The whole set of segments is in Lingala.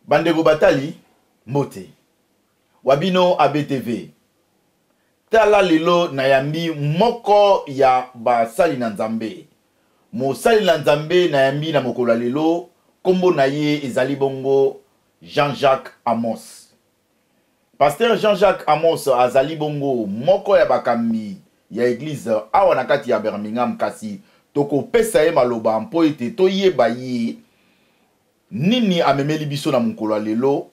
Bandego Batali, Mote. Wabino ABTV. Tala lelo nayambi moko ya basali na Nzambe. Mo sali na Nzambe nayambi na mokola lelo. Kombo na ye ezali bongo Jean-Jacques Amos. Pasteur Jean-Jacques Amos azali bongo moko ya bakambi ya église awa na kati ya Birmingham kasi toko pesa ye maloba mpo ete toyeba ye nini amemeli biso na mokolo lelo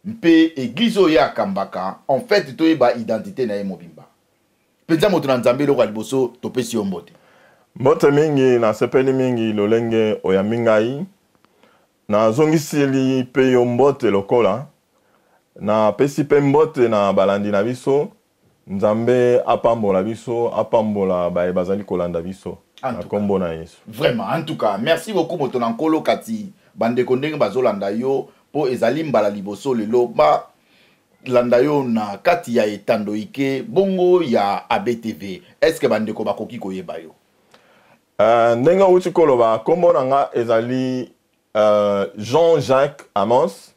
mpe église oyo ya kambaka en fait toyeba identité na ye mobimba. Penza moto na Nzambe loko liboso topesi yo mbote. Mbote mingi na sepeli mingi lolenge oya mingai na zongisili pe yo mbote lokola na pesi pe mbote na balandi na biso Nzambe apambola biso apambola bae bazali kolanda biso na kombo na Yesu. Vraiment en tout cas merci beaucoup moto na nkolo kati bande kondenge bazolanda yo po ezali mbala liboso lelo ba landa yo na kati ya etando ike bongo ya ABTV. Est-ce que bande ko bakoki koyeba yo? Ndenga uti koloba kombo na nga ezali Jean-Jacques Amos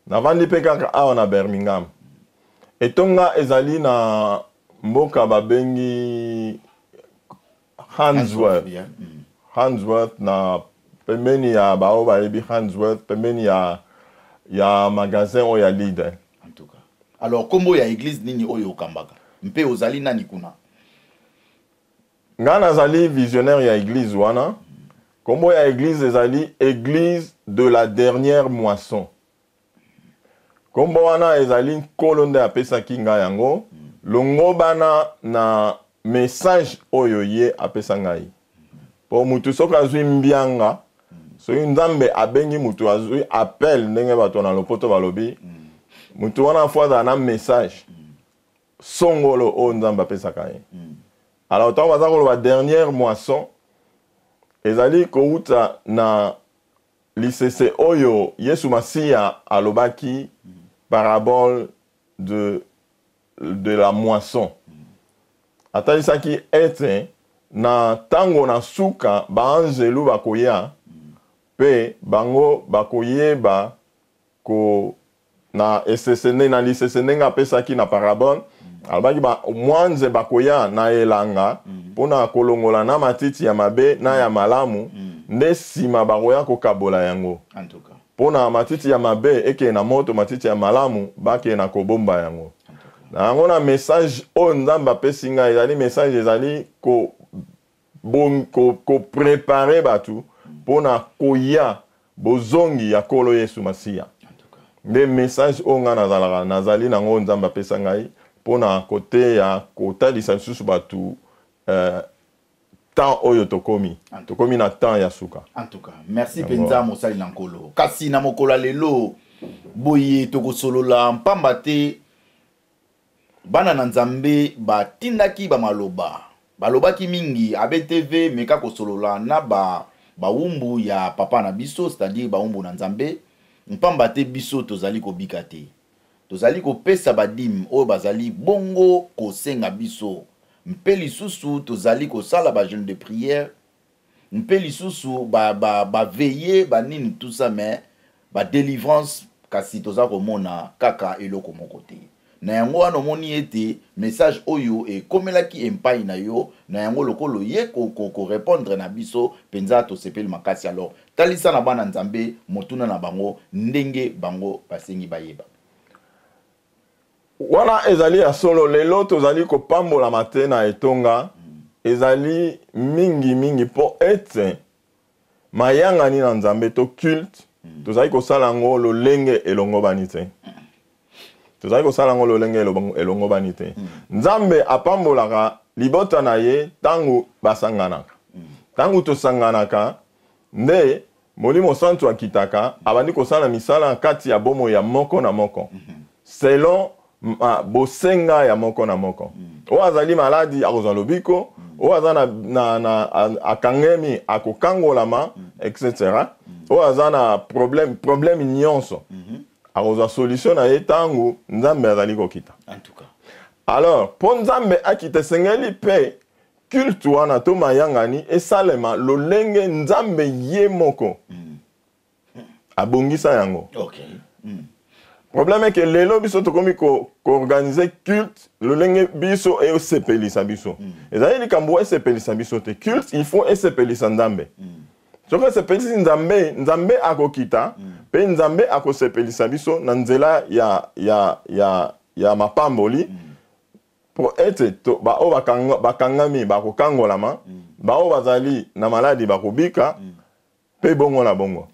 na vandi pe kaka awa na Birmingham. Etonga ezali na mboka babengi Handsworth. Handsworth na pembeni ya bao baebi Handsworth pembeni ya magasin o ya leader. En tout cas. Alors kombo ya église nini oyo kambaka? Mpe ozali nani kuna? Nga nazali visionnaire ya église wana. Kombo ya église ezali église de la dernière moisson. Kombo wana ezali kolonde apesa kinga yango. Longo bana na message oyo ye apesa ngai. Po mutu soka azwi mbianga. So Nzambe abengi mutu azwi appel ndenge bato na lopoto balobi. Mutu wana fwaza na message. Songolo o Nzambe apesa kai. Alors tant bazako la dernière moisson. Ezali kouta na lisese oyo Yesu Masia alobaki parabole de la moisson. Atalisaki ete na tango na suka ba anjelu bakoya pe bango bakoyeba ko na esesene na lisesene nga pesaki na parabole alobaki ba mwanze bakoya na elanga pona kolongola na matiti ya mabe na ya malamu nde sima bakoya kokabola yango. En tout cas. Pona matiti ya mabe eke na moto matiti ya malamu bake na kobomba yango. Na yango na message o Nzambe apesi ngai ezali message ezali ko préparer batu pona koya bozongi ya kolo Yesu Masia. Nde message o nga nazali nango Nzambe apesa ngai pona kote ya kotalisa susu batu temps oyo tokomi na temps ya suka. En tout cas, merci penza mosali na nkolo. Kasi na mokolo lelo boye tokosolola mpamba te bana na Nzambe batindaki ba maloba. Balobaki mingi ABTV meka kosolola na bawumbu ya papa na biso, c'est-à-dire bawumbu na Nzambe. Mpamba te biso tozali kobika te. Tozali kopesa badim oyo bazali bongo kosenga biso. Mpe lisusu tozali kosala ba jeûne de prière. Mpe lisusu ba veiller ba nini tout ça mais ba délivrance kasi toza komona kaka eloko moko te. Na yango wana omoni ete message oyo ekomelaki empai na yo na yango lokolo ye ko répondre na biso penza to sepeli makasi. Alors talisa na bana Nzambe motuna na bango ndenge bango basengi bayeba. Wana ezali ya solo lelo tozali kopambola matena etonga ezali mingi po ete mayanga ni na Nzambe to culte tozali kosala ngo lolenge elongo banite. Tozali kosala ngo lolenge elongo banite. Nzambe apambolaka libota na ye tangu basanganaka. Tangu tosanganaka nde Molimo Santo akitaka abandi kosala misala kati ya bomo ya moko na moko. Selon bosenga ya moko na moko. O azali maladi akozwa lobiko, o azana na akangemi akokangolama etc. O azana problème nyonso. Akozwa solution na ye tangu Nzambe azali kokita. En tout cas. Alors, po Nzambe akite sengeli pe culte wana to mayangani esalema lolenge Nzambe ye moko abongisa yango. OK. Problème est que lelo biso to komi ko organiser culte le lenge biso et sepelisa biso. Ezali likambo sepelisa biso te culte il faut sepelisa Nzambe. Soki sepelisa Nzambe, Nzambe akokita pe Nzambe akosepelisa biso na nzela ya mapamboli pour être to ba o bakangami bakokangolama ba o bazali na maladi bakobika pe bongo na bongo.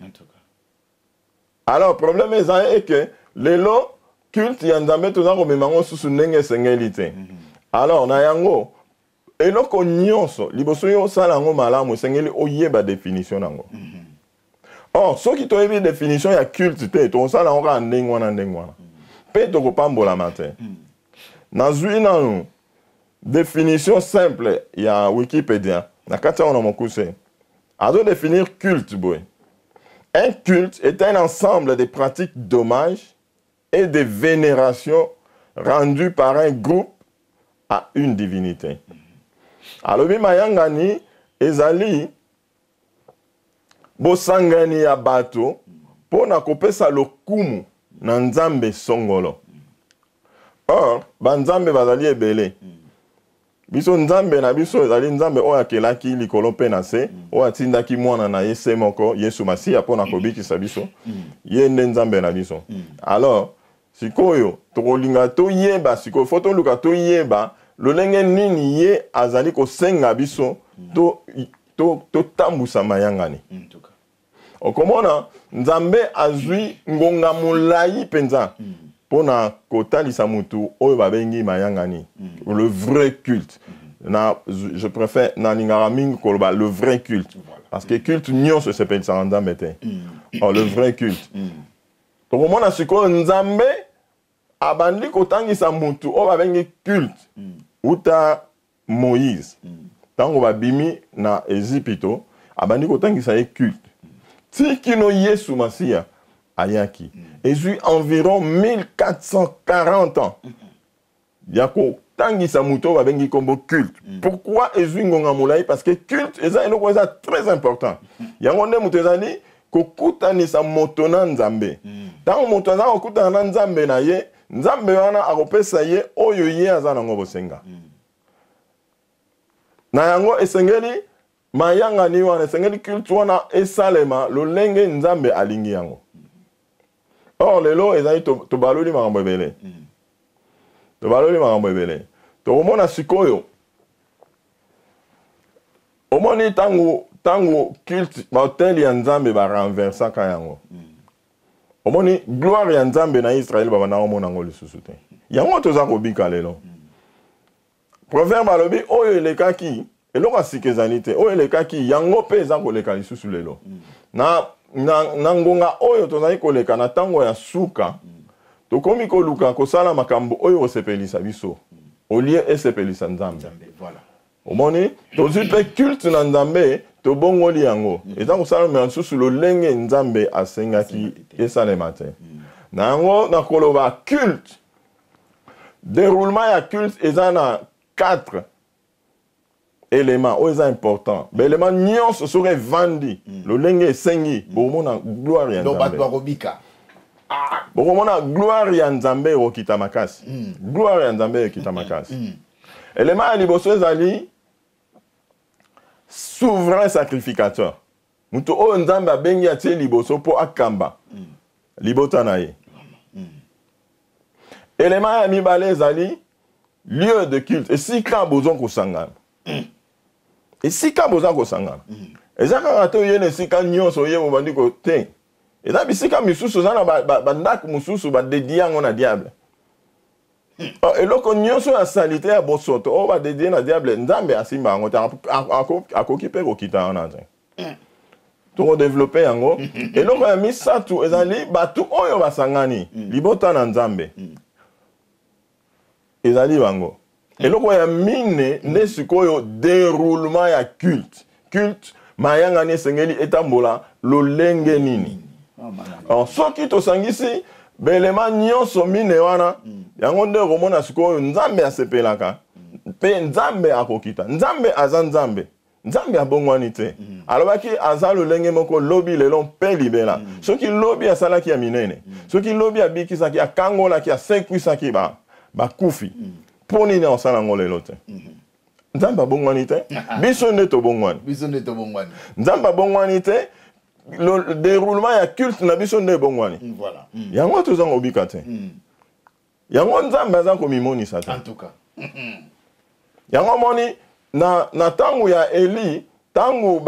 Alors problème est que lelo culte ya Nzambe toza komemango susu ndenge esengeli te. Alors na yango eloko nyonso liboso yo osala yango malamu esengeli oyeba définition nango. Or soki toyebi définition ya culte te tokosala yango kaka ndenge wana mpe tokopambolama te. Nazwi nanu définition simple ya Wikipédia na kati yango na mokuse azo définir culte boye. Un culte est un ensemble de pratiques d'hommage et de vénération rendues par un groupe à une divinité. Alobi mayangani ezali bosangani ya bato pona kopesa lokumu na Nzambe songolo. Or, banzambe bazali ebele. Biso Nzambe na biso ezali Nzambe oyo akelaki likolo mpe na se, oyo atindaki mwana na ye se moko Yesu Masiya pona kobikisa biso, ye nde Nzambe na biso. Alors, sikoyo tokolinga toyeba sikoyo fo toluka toyeba lolenge nini ye azali kosenga biso to tambusa mayangani. Okomona Nzambe azwi ngonga molai penza pona kotalisa mutu oyo babengi mayangani, le vrai culte. Je préfère na lingara mingi koloba le vrai culte parce que culte nyonso sepelisa Nzambe te. Oh, le vrai culte. Tokomona sikoyo Nzambe abandi kotangisa mutu oyo babengi culte uta Moïse. Tango babimi na Ezipito abandi kotangisa ye culte. Tikino Yesu Masiya ayaki. Ezui environ 1440 ans. Yako tangisa muto babengi kombo culte. Pourquoi ezui ngonga molai? Parce que culte eza eloko eza très important. Yango nde muto ezali kokutanisa moto na Nzambe. Tango moto aza kokutana na Nzambe na ye, Nzambe wana akopesa ye oyo ye aza nango bosenga. Na yango esengeli mayangani wana esengeli culte wana esalema lolenge Nzambe alingi yango. Or lelo ezali tobaloli makambo ebele. Tobaloli makambo ebele. Tokomona sikoyo omoni tango culte bahotel ya Nzambe barenversaka yango. Omoni gloire ya Nzambe na Israel babanda omona ngo lisusu te. Yango toza kobika lelo. Proverbe alobi oyo elekaki eloko asikezali te oyo elekaki yango pe eza koleka lisusu lelo. Na ngonga oyo tozali koleka na tango ya suka tokomi koluka kosala makambo oyo osepelisa biso olie esepelisa Nzambe. Voilà. Omoni tozwi pe culte na Nzambe tobongoli yango eza kosala me lisusu lolenge Nzambe asengaki esalema te. Na yango na koloba culte déroulement ya culte eza na 4 éléments oyo eza important. Élément nyonso soki vandi lolenge esengi bomona gloire ya Nzambe. Bomona gloire ya Nzambe okita makasi. Gloire ya Nzambe okita makasi. Élément ya liboso ezali souverain sacrificateur. Mutu oyo Nzambe abengi atie liboso po akamba libota na ye. Élément ya mibale ezali lieu de culte. Esika bozon kosangana. Esika bozon kosangana. Ezaka rato yene esika nyonso ye mobandi ko te. Eza bisika misusu zana bandako mususu ba dédié yango na diable. Eloko nyonso ya salite ya bosoto o ba dédié na diable Nzambe asimba yango ta akoki pe kokita wana te. To développer yango eloko ya misatu ezali batu oyo basangani libota na Nzambe. Ezali bango. Eloko ya mine nde sikoyo déroulement ya culte. Culte mayanga ne sengeli etambola lolenge nini. Alors soki to sangisi belema nyonso mine wana yango nde komona sikoyo Nzambe asepelaka pe Nzambe akokita. Nzambe aza Nzambe. nzambe abongwani te alobaki aza lolenge moko lobi lelo mpe libela soki lobi asalaki ya minene soki lobi abikisaki akangolaki asekwisaki bakufi mpo nini asala yango lelo te nzambe abongwani te biso nde tobongwani nzambe abongwani te le déroulement ya culte na biso nde ebongwani yango tozanga obika te yango nzambe aza komimonisa te yango moni na tango ya Eli tango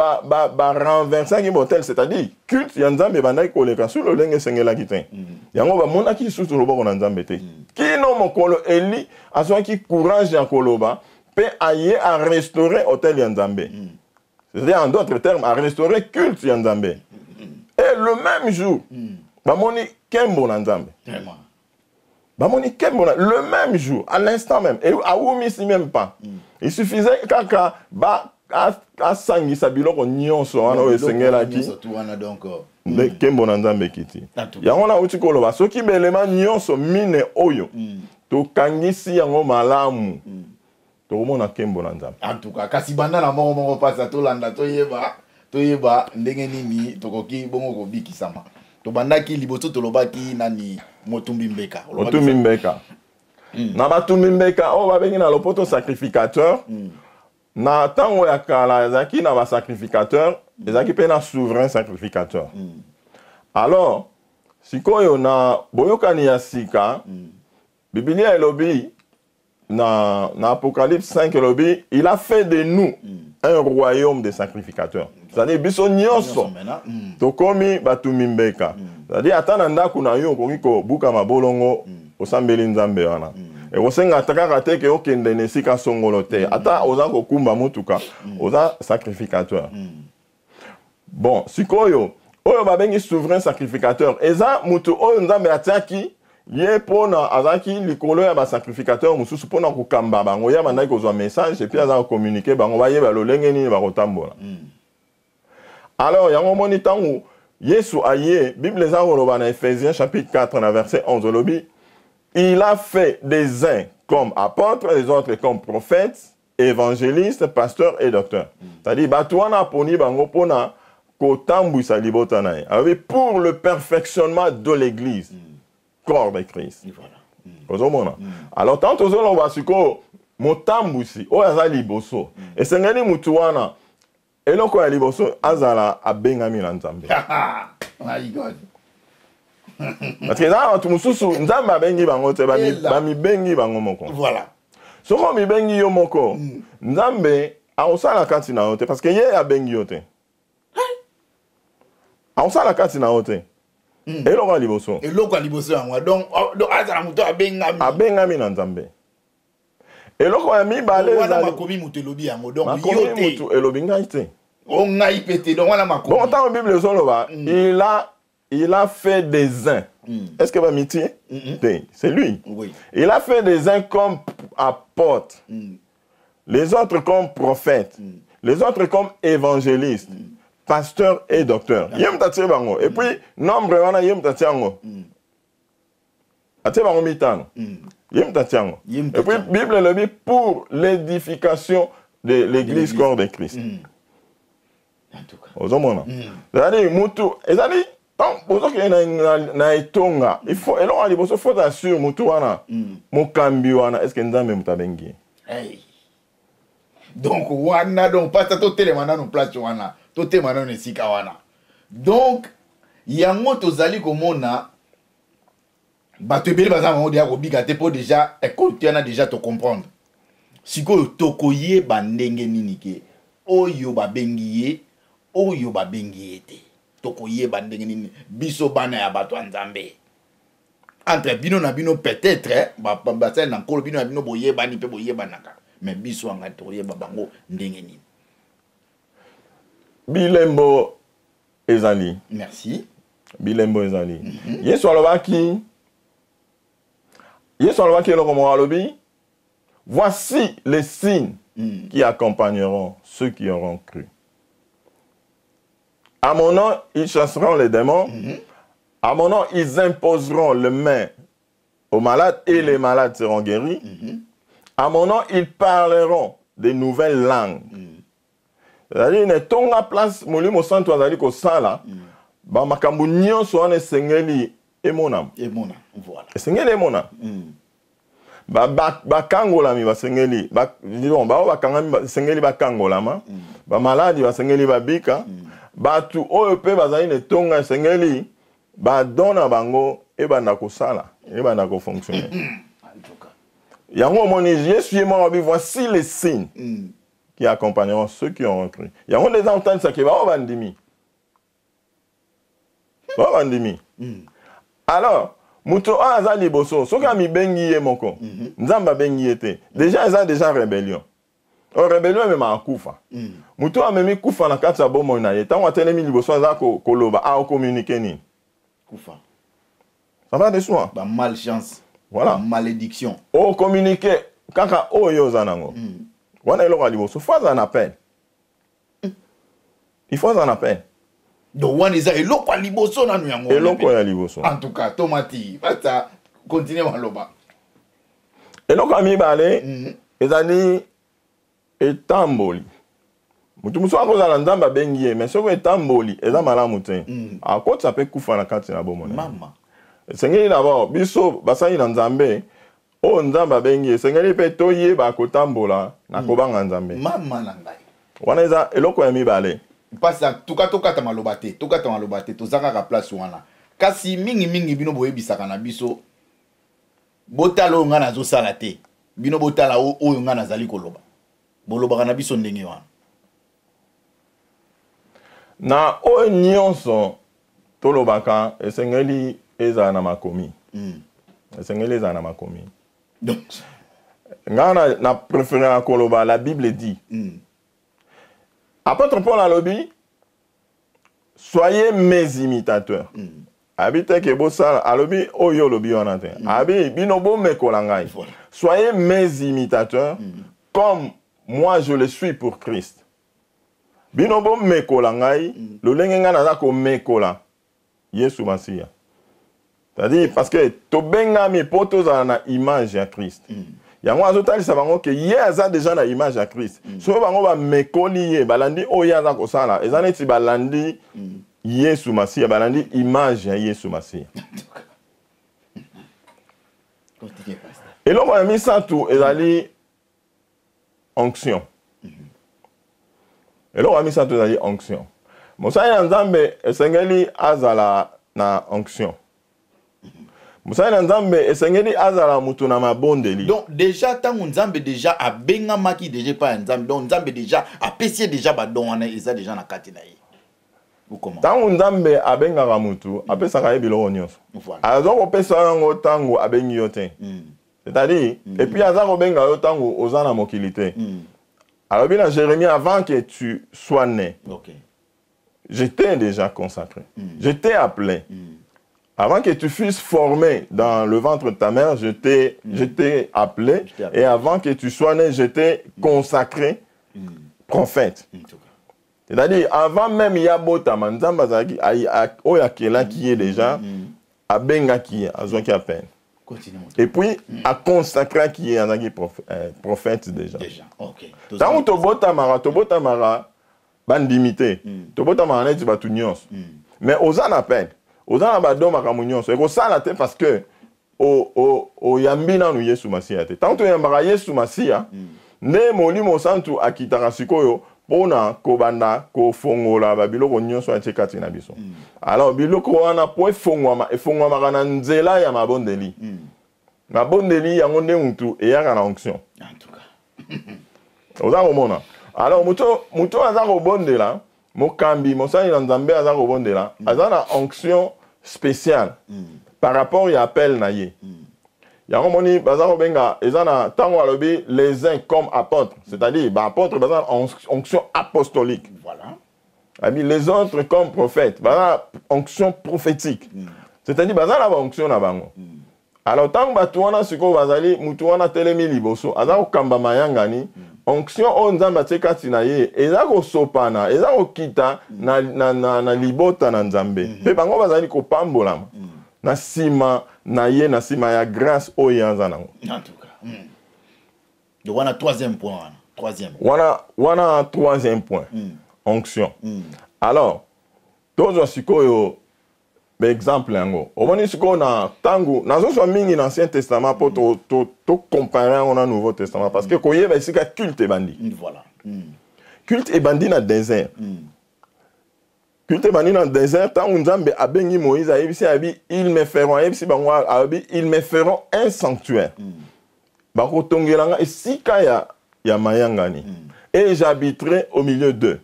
renversaki botel c'est-à-dire culte ya nzambe bandaki koleka sur lolenge esengelaki te yango bamonaki lisusu loboko na nzambe te kino mokolo Eli azwaki courage ya koloba mpe aye a restaurer hôtel ya nzambe c'est-à-dire en d'autres termes a restaurer culte ya nzambe et le même jour bamoni kembo na nzambe bamoni kembo le même jour à l'instant même et awumisi même pas il suffisait kaka asangisa biloko nyonso wana oyo esengelaki nde kembo na nzambe ekiti yango nauti koloba soki belema nyonso mine oyo tokangisi yango malamu tokomona kembo na nzambe en tout cas kasi banda na moko pasa tolanda toyeba ndenge nini tokoki bongo kobikisama tobandaki liboso tolobaki nani motumbi mbeka na batumbi mbeka oyo babengi na lopoto sacrificateur na tango ya kala ezalaki na basacrificateur ezalaki mpe na souverain sacrificateur alors sikoyo na boyokani ya sika Biblia elobi na Apocalypse 5 elobi il a fait de nous un royaume de sacrificateurs c'est-à-dire biso nyonso tokomi batumbi mbeka c'est-à-dire ata na ndako na yo okoki kobuka mabolongo osambeli nzambe wana ekosenga kaka te ke okende na esika songolo te ata oza kokumba mutuka oza sacrificateur bon sikoyo oyo babengi souverain sacrificateur eza mutu oyo nzambe atiaki ye mpona azalaki likolo ya basacrificateur mosusu mpona kokamba bango ya bandaki kozwa message epuis aza kokommunike bango bayeba lolenge nini bakotambola alors yango moni ntango Yesu aye Bible eza koloba na Ephésiens chapitre 4 na verset 11 olobi il a fait des uns comme apôtres les autres comme prophètes évangélistes pasteurs et docteurs c'est-à-dire bato wana aponi bango mpona kotambwisa libota na ye alobi pour le perfectionnement de l'église corps de Christ kozomona alors tant tozoloba sikoyo motambwisi oyo aza liboso esengeli mutu wana eloko ya liboso azala abengami na nzambe parce que eza bato mosusu nzambe abengi bango te bamibengi bango moko soko mibengi yo moko nzambe akosala kati na yo te parce que ye abengi yo te akosala kati na yo te eloko ya liboso yango donc azala moto abengami na nzambe eloko ya mibale wana makomi moto elobi yango donc yo te moto elobi ngai te ngai pe te donc wana makomi bon tant Bible ezoloba il a fait des uns est-ce que va mitié c'est lui il a fait des uns comme apôtres les autres comme prophètes les autres comme évangélistes pasteur et docteur yem tatie bango et puis nombre wana yem tatie bango atie bango mitano yem tatie bango et puis Bible le dit pour l'édification de l'église corps de Christ en tout cas ozomona c'est-à-dire mutu ezali tant bozoki na etonga il faut eloko ya liboso faut assure mutu wana mokambi wana est-ce que nzambe mutabengi donc wana donc pasa totelema nano place wana totelema nano esika wana donc yango tozali komona bato ebele baza bango deya kobika te mpo déjà ekote wana déjà tocomprendre sikoyo tokoyeba ndenge nini ke oyo babengi ye oyo babengi ye te tokoyeba ndenge nini biso bana ya bato ya nzambe entre bino na bino peut-être basali na nkolo bino na bino boyebani mpe boyebanaka mais biso anga tokoyeba bango ndenge nini bilembo ezali merci bilembo ezali yesu alobaki eloko moko alobi voici les signes qui accompagneront ceux qui auront cru. À mon nom, ils chasseront les démons. À mon nom, ils imposeront les mains aux malades et les malades seront guéris. À mon nom, ils parleront des nouvelles langues. c'est-à-dire ne tonga place molimo santo azali ko sala ba makambo nyonso wana esengeli emonam voilà esengeli emonam bakangolami basengeli bakangami basengeli bakangolama bamaladi basengeli babika batu oyo mpe bazali ne tonga esengeli badona bango ebanda kosala ebanda kofonctionner yango omoni Jésus m'a voici les signes qui accompagneront ceux qui ont cru. Yango des entendre ça qui va bandimi. Ba bandimi. Alors, muto azali boso, soka mi bengi ye moko. Nzamba bengi ete. Déjà ils ont déjà rébellion. O rébellion même akufa. Muto amemi kufa na kati ya bomo na ye. Tango atelemi liboso azako koloba a communiquer ni. Kufa. Ça va de soi. Ba malchance. Voilà. Malédiction. O communiquer kaka oyo zanango. Wana eloko aliboso faut en appel. Il faut en appel. Donc wana eza eloko aliboso na nyango. Eloko ya liboso. En tout cas, tomati, bata continuer maloba. Eloko amibale ezali etamboli. Mutu muso akozala nzamba bengi mais soko etamboli eza malamu te. Akotsa pe kufa na kati na bomona. Mama. Sengeli d'abord biso basali na nzambe o nzamba bengi sengeli pe toyeba kotambola na kobanga nzambe. Mama na ngai. Wana eza eloko ya mibale. Pasa tokata maloba te tozaka ka place wana. Kasi mingi bino boyebisaka na biso botala nga nazo sala te. Bino botala oyo nga nazali koloba. Bolobaka na biso ndenge wana. Na oyo nyonso tolobaka esengeli eza na makomi. Esengeli eza na makomi. Donc ngana na préféré à koloba la Bible dit. Apôtre Paul a lobby soyez mes imitateurs. Habite ke bosa a lobby oyo lobby onate. Abi bino bo me kolangai. Soyez mes imitateurs comme moi je le suis pour Christ. Bino bo me kolangai lo lengenga na ko me kola. Yesu Masia. C'est-à-dire parce que to benga mi poto za na image à Christ. Yango azotalisa bango ke ye aza déjà na image à Christ. So bango ba mekoli ye balandi oyo aza kosala ezana ti balandi Yesu Masia balandi image ya Yesu Masia. Et là on a mis ça tout ezali onction. Et là on a mis ça tout ezali onction. Mosaya nzambe esengeli azala na onction. Musana nzambe esengeli azala mutu na mabondeli. Donc déjà tant nzambe déjà a benga maki déjà pas nzambe donc nzambe déjà a pessier déjà ba don wana eza déjà na kati na ye. Ou comment? Tant nzambe a benga ga mutu apesa ka ebilo nyonso. Voilà. Azoko pesa ngo tango abengi yote. C'est-à-dire et puis azako benga yo tango ozana mokilité. Alors bien Jérémie avant que tu sois né. OK. J'étais déjà consacré. J'étais appelé. Avant que tu fusses formé dans le ventre de ta mère, je t'ai appelé. Et avant que tu sois né, je t'ai consacré prophète. C'est-à-dire, avant même Yabota, Manzamba Zaki, Oyakela qui est déjà, à Benga qui est, à Zoki à peine. Et puis, à consacrer qui est, à prophète déjà. Ok. Tant que Tobota Mara, bandimité. Tobota Mara, tu vas tout nyons. Mais aux en appel. Ozana badom makamunyon so eko sala te parce que o yambina nu Yesu Masia te tant to yambaka Yesu Masia ne molimo santu akitaka sikoyo pona kobanda ko fongola ba biloko nyonso ya chekati na biso alors biloko wana po efongwa kana nzela ya mabondeli mabondeli yango nde mutu eyaka na onction en tout cas ozako mona alors muto azako bondela Mokambi, Mosani Nzambe aza kobondela, aza na onction spéciale par rapport à appel na ye. Yango moni baza kobenga ezana tango alobi les uns comme apôtres, c'est-à-dire ba apôtre baza onction apostolique. Voilà. Abi les autres comme prophètes, baza onction prophétique. C'est-à-dire baza la onction na bango. Alors tango batu wana siko bazali mutu wana telemi liboso, aza kokamba mayangani. Onction on nzamba tsekati na ye ezako sopana ezako kita na libota na nzambe pe bango bazali ko pambola na sima na ye na sima ya grâce oyo yanza nango en tout cas donc on a troisième point Troisième. Wana troisième point. Onction. Alors, tozo sikoyo exemple yango. Omoni sikoyo na tangu nazo so mingi na Ancien Testament pour to comparer on a Nouveau Testament parce que koyeba sika culte e bandi. Voilà. Culte e bandi na désert. Culte e bandi na désert tant Nzambe abengi Moïse ayebisi abi ils me feront ayebisi bango abi ils me feront un sanctuaire. Bakotongelanga esika ya mayangani. Et j'habiterai au milieu d'eux.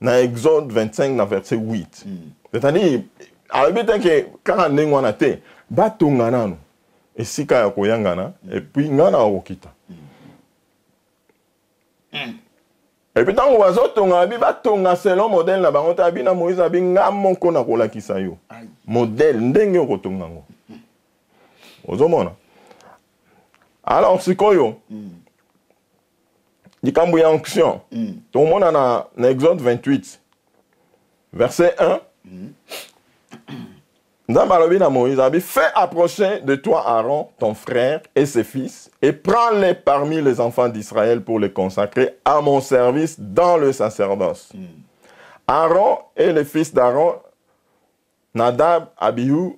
Dans Exode 25, dans verset 8. C'est-à-dire, quand on est en te, batongana no. Et si kaya koyangana, et puis ngana okita. Et puis tant que vous tonga bi batonga selon modèle na bango ta bi na Moïse abi ngamoko na kolakisa yo. Modèle ndenge okotonga ngo. Ozomona. Alors sikoyo. Dikambu ya onction. Tout le monde en Exode 28, verset 1. Dans Moïse a dit, fais approcher de toi Aaron, ton frère, et ses fils, et prends-les parmi les enfants d'Israël pour les consacrer à mon service dans le sacerdoce. Aaron et les fils d'Aaron, Nadab, Abihu,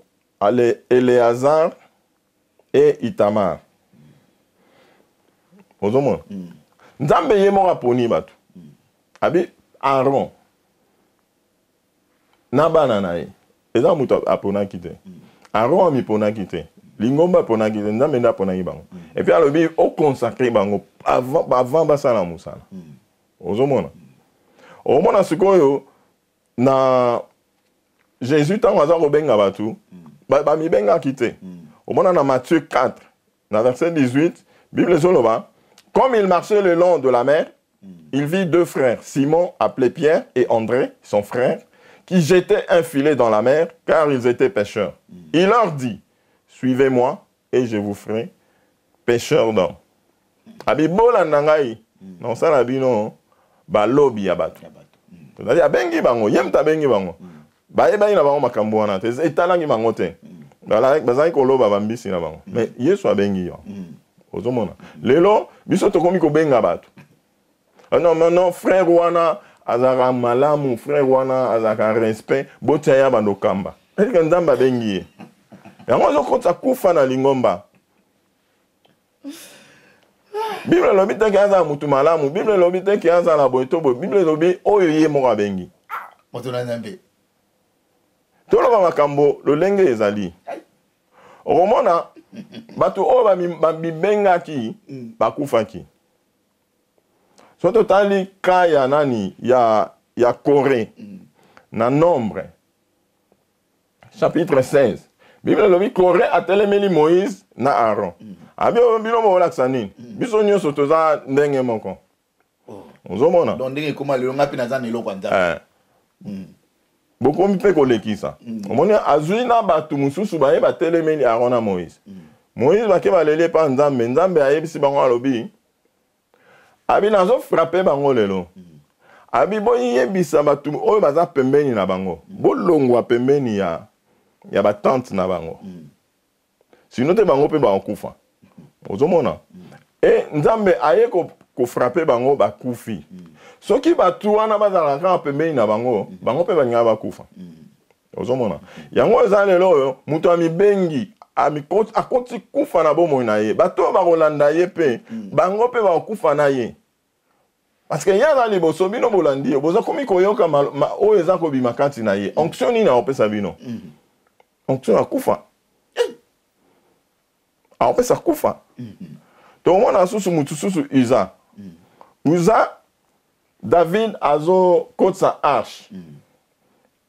Éléazar et Itamar. Aux hommes. Nzambe yemo aponi batu. Abi Aaron. Nabana nae. Eza mutu apona kite. Aaron mi pona kite. Lingomba pona kite. Nzambe nda pona bango. Et puis alobi o consacrer bango avant basala musala. Ozomona. Omona sikoyo na Jésus tango aza ko benga batu. Ba mi benga kite. Omona na Matthieu 4, na verset 18, Bible zoloba. Comme il marchait le long de la mer, il vit deux frères, Simon, appelé Pierre, et André, son frère, qui jetaient un filet dans la mer, car ils étaient pêcheurs. Il leur dit, suivez-moi, et je vous ferai pêcheurs d'hommes. Abibola nangai, non ça labino, balobi yabatu. C'est-à-dire, abengi bango, yemta bengi bango. Baeba ina bango makambo wana, te etalangi bango te. Bazai koloba bambisi na bango. Mais yesu abengi yo. Ozomona. Lelo, biso tokomi ko benga batu. Non, frère wana azaka malamu, frère wana azaka respect, botia ya bando kamba. Eka nzamba bengi ye. Yango zo kota kufa na lingomba. Bible lobi te ki aza mutu malamu, Bible lobi te ki aza na boitobo, Bible lobi oyo ye moko bengi. Moto na nzambe. Toloba makambo lolenge ezali. Omona batu o babibenga ki bakufa ki. So totali kaya nani ya Corée na Nombre chapitre 16. Bible lobi Corée atelemeli Moïse na Aaron. Abi bino mo la sanini. Biso nyoso toza ndenge moko. Ozomona. Donc ndenge koma lelo ngapi na zana eloko nzambe. Beaucoup mpe kolekisa. Omoni azui na batu mususu baye batelemeli Aaron na Moïse. Moïse bake balele pa nzambe, nzambe ayebisi bango alobi. Abi nazo frappe bango lelo. Abi boyi yebisa batu oyo baza pembeni na bango. Bolongwa pembeni ya batante na bango. Sinon te bango pe bakufa. Ozomona. Et nzambe aye ko frappe bango bakufi. Soki batu wana bazalaka pembeni na bango, bango pe banya bakufa. Ozomona. Yango eza lelo mutu amibengi akoti kufa na bomoi na ye. Bato bakolanda ye pe, bango pe bakufa na ye. Parce que yana liboso bino bolandi yo, boza komi koyoka oyo eza kobima kati na ye. Onction nini aopesa bino? Onction akufa. Aopesa kufa. Tomona susu mutu susu Uza. Uza David azo kotsa arche.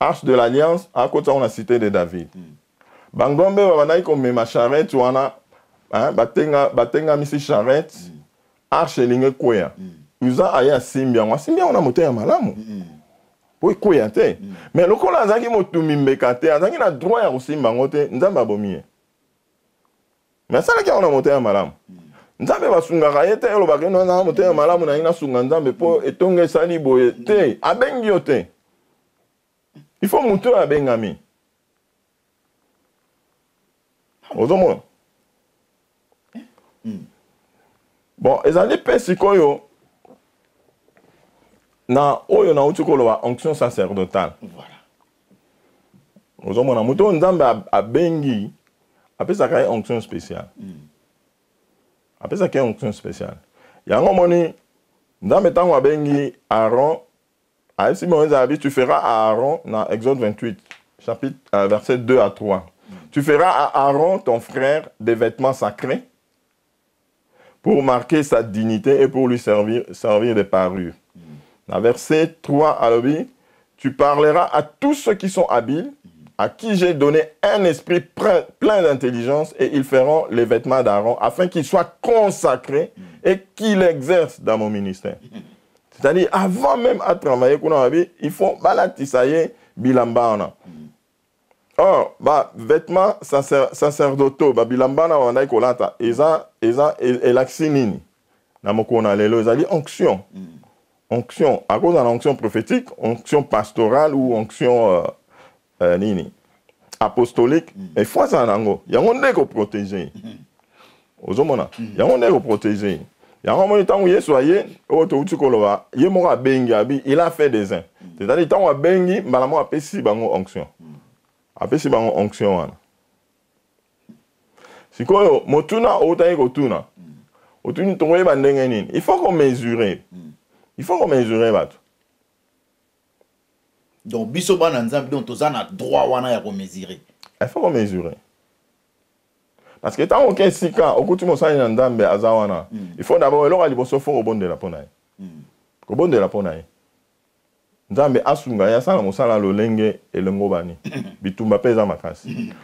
Arche de l'Alliance, à côté on a cité de David. Bangombe babanayi komema charrette wana, batenga misi charrette, arche linge kwea. Uza aya simbia, wana moteya malamu. Po kwea te. Mais lokola azaki motumi mbeka te, azaki na droit ya kosimba ngote, nzamba bomie. Mais ça la wana moteya malamu. Nzambe basungaka ye te elobaka na moteya malamu na ina sunga nzambe po etonga esali boye te, abengi yo te. Il faut mutu abengami. Ozomona. Bon, ezali pe sikoyo na oyo na uti koloba onction sacerdotale. Voilà. Ozomona muto nzambe abengi apesaka ye onction spéciale. Apesaka ye onction spéciale. Yango moni nzambe tango abengi Aaron, si Moïse a dit tu feras à Aaron dans Exode 28 chapitre verset 2 à 3. Tu feras à Aaron ton frère des vêtements sacrés pour marquer sa dignité et pour lui servir de parure. Dans verset 3 à l'objet, tu parleras à tous ceux qui sont habiles, à qui j'ai donné un esprit plein d'intelligence, et ils feront les vêtements d'Aaron, afin qu'ils soient consacrés et qu'ils exercent dans mon ministère. C'est-à-dire, avant même à travailler, il faut balatisaye bilambana. Or, vêtements sacerdotaux, bilambana wana ikolata, eza elaksinini. Namokona lelo, ezali onction. Onction, à cause d'une onction prophétique, onction pastorale ou onction apostolique, il faut ça nango. Yango ndeko protéger. Ozomona, yango ndeko protéger. Yango moni tango yesu aye, oto uti koloba, ye moko abengi abi, il a fait des uns. C'est-à-dire tango abengi, malamo apesi bango onction. Apesi bango onction wana. Sikoyo motuna otaye kotuna. Otuni tongoye bandenge nini. Il faut qu'on mesure. Il faut qu'on mesure bato. Donc biso bana nzambe donc tozana droit wana ya ko mesurer. Il faut qu'on mesure. Parce que tant que sika okuti mosali na nzambe azawana, il faut d'abord eloko liboso faut obondela pona ye. Ko bondela pona ye. Nzambe asunga ya sala mosala lolenge elengo bani. Bitumba peza makasi.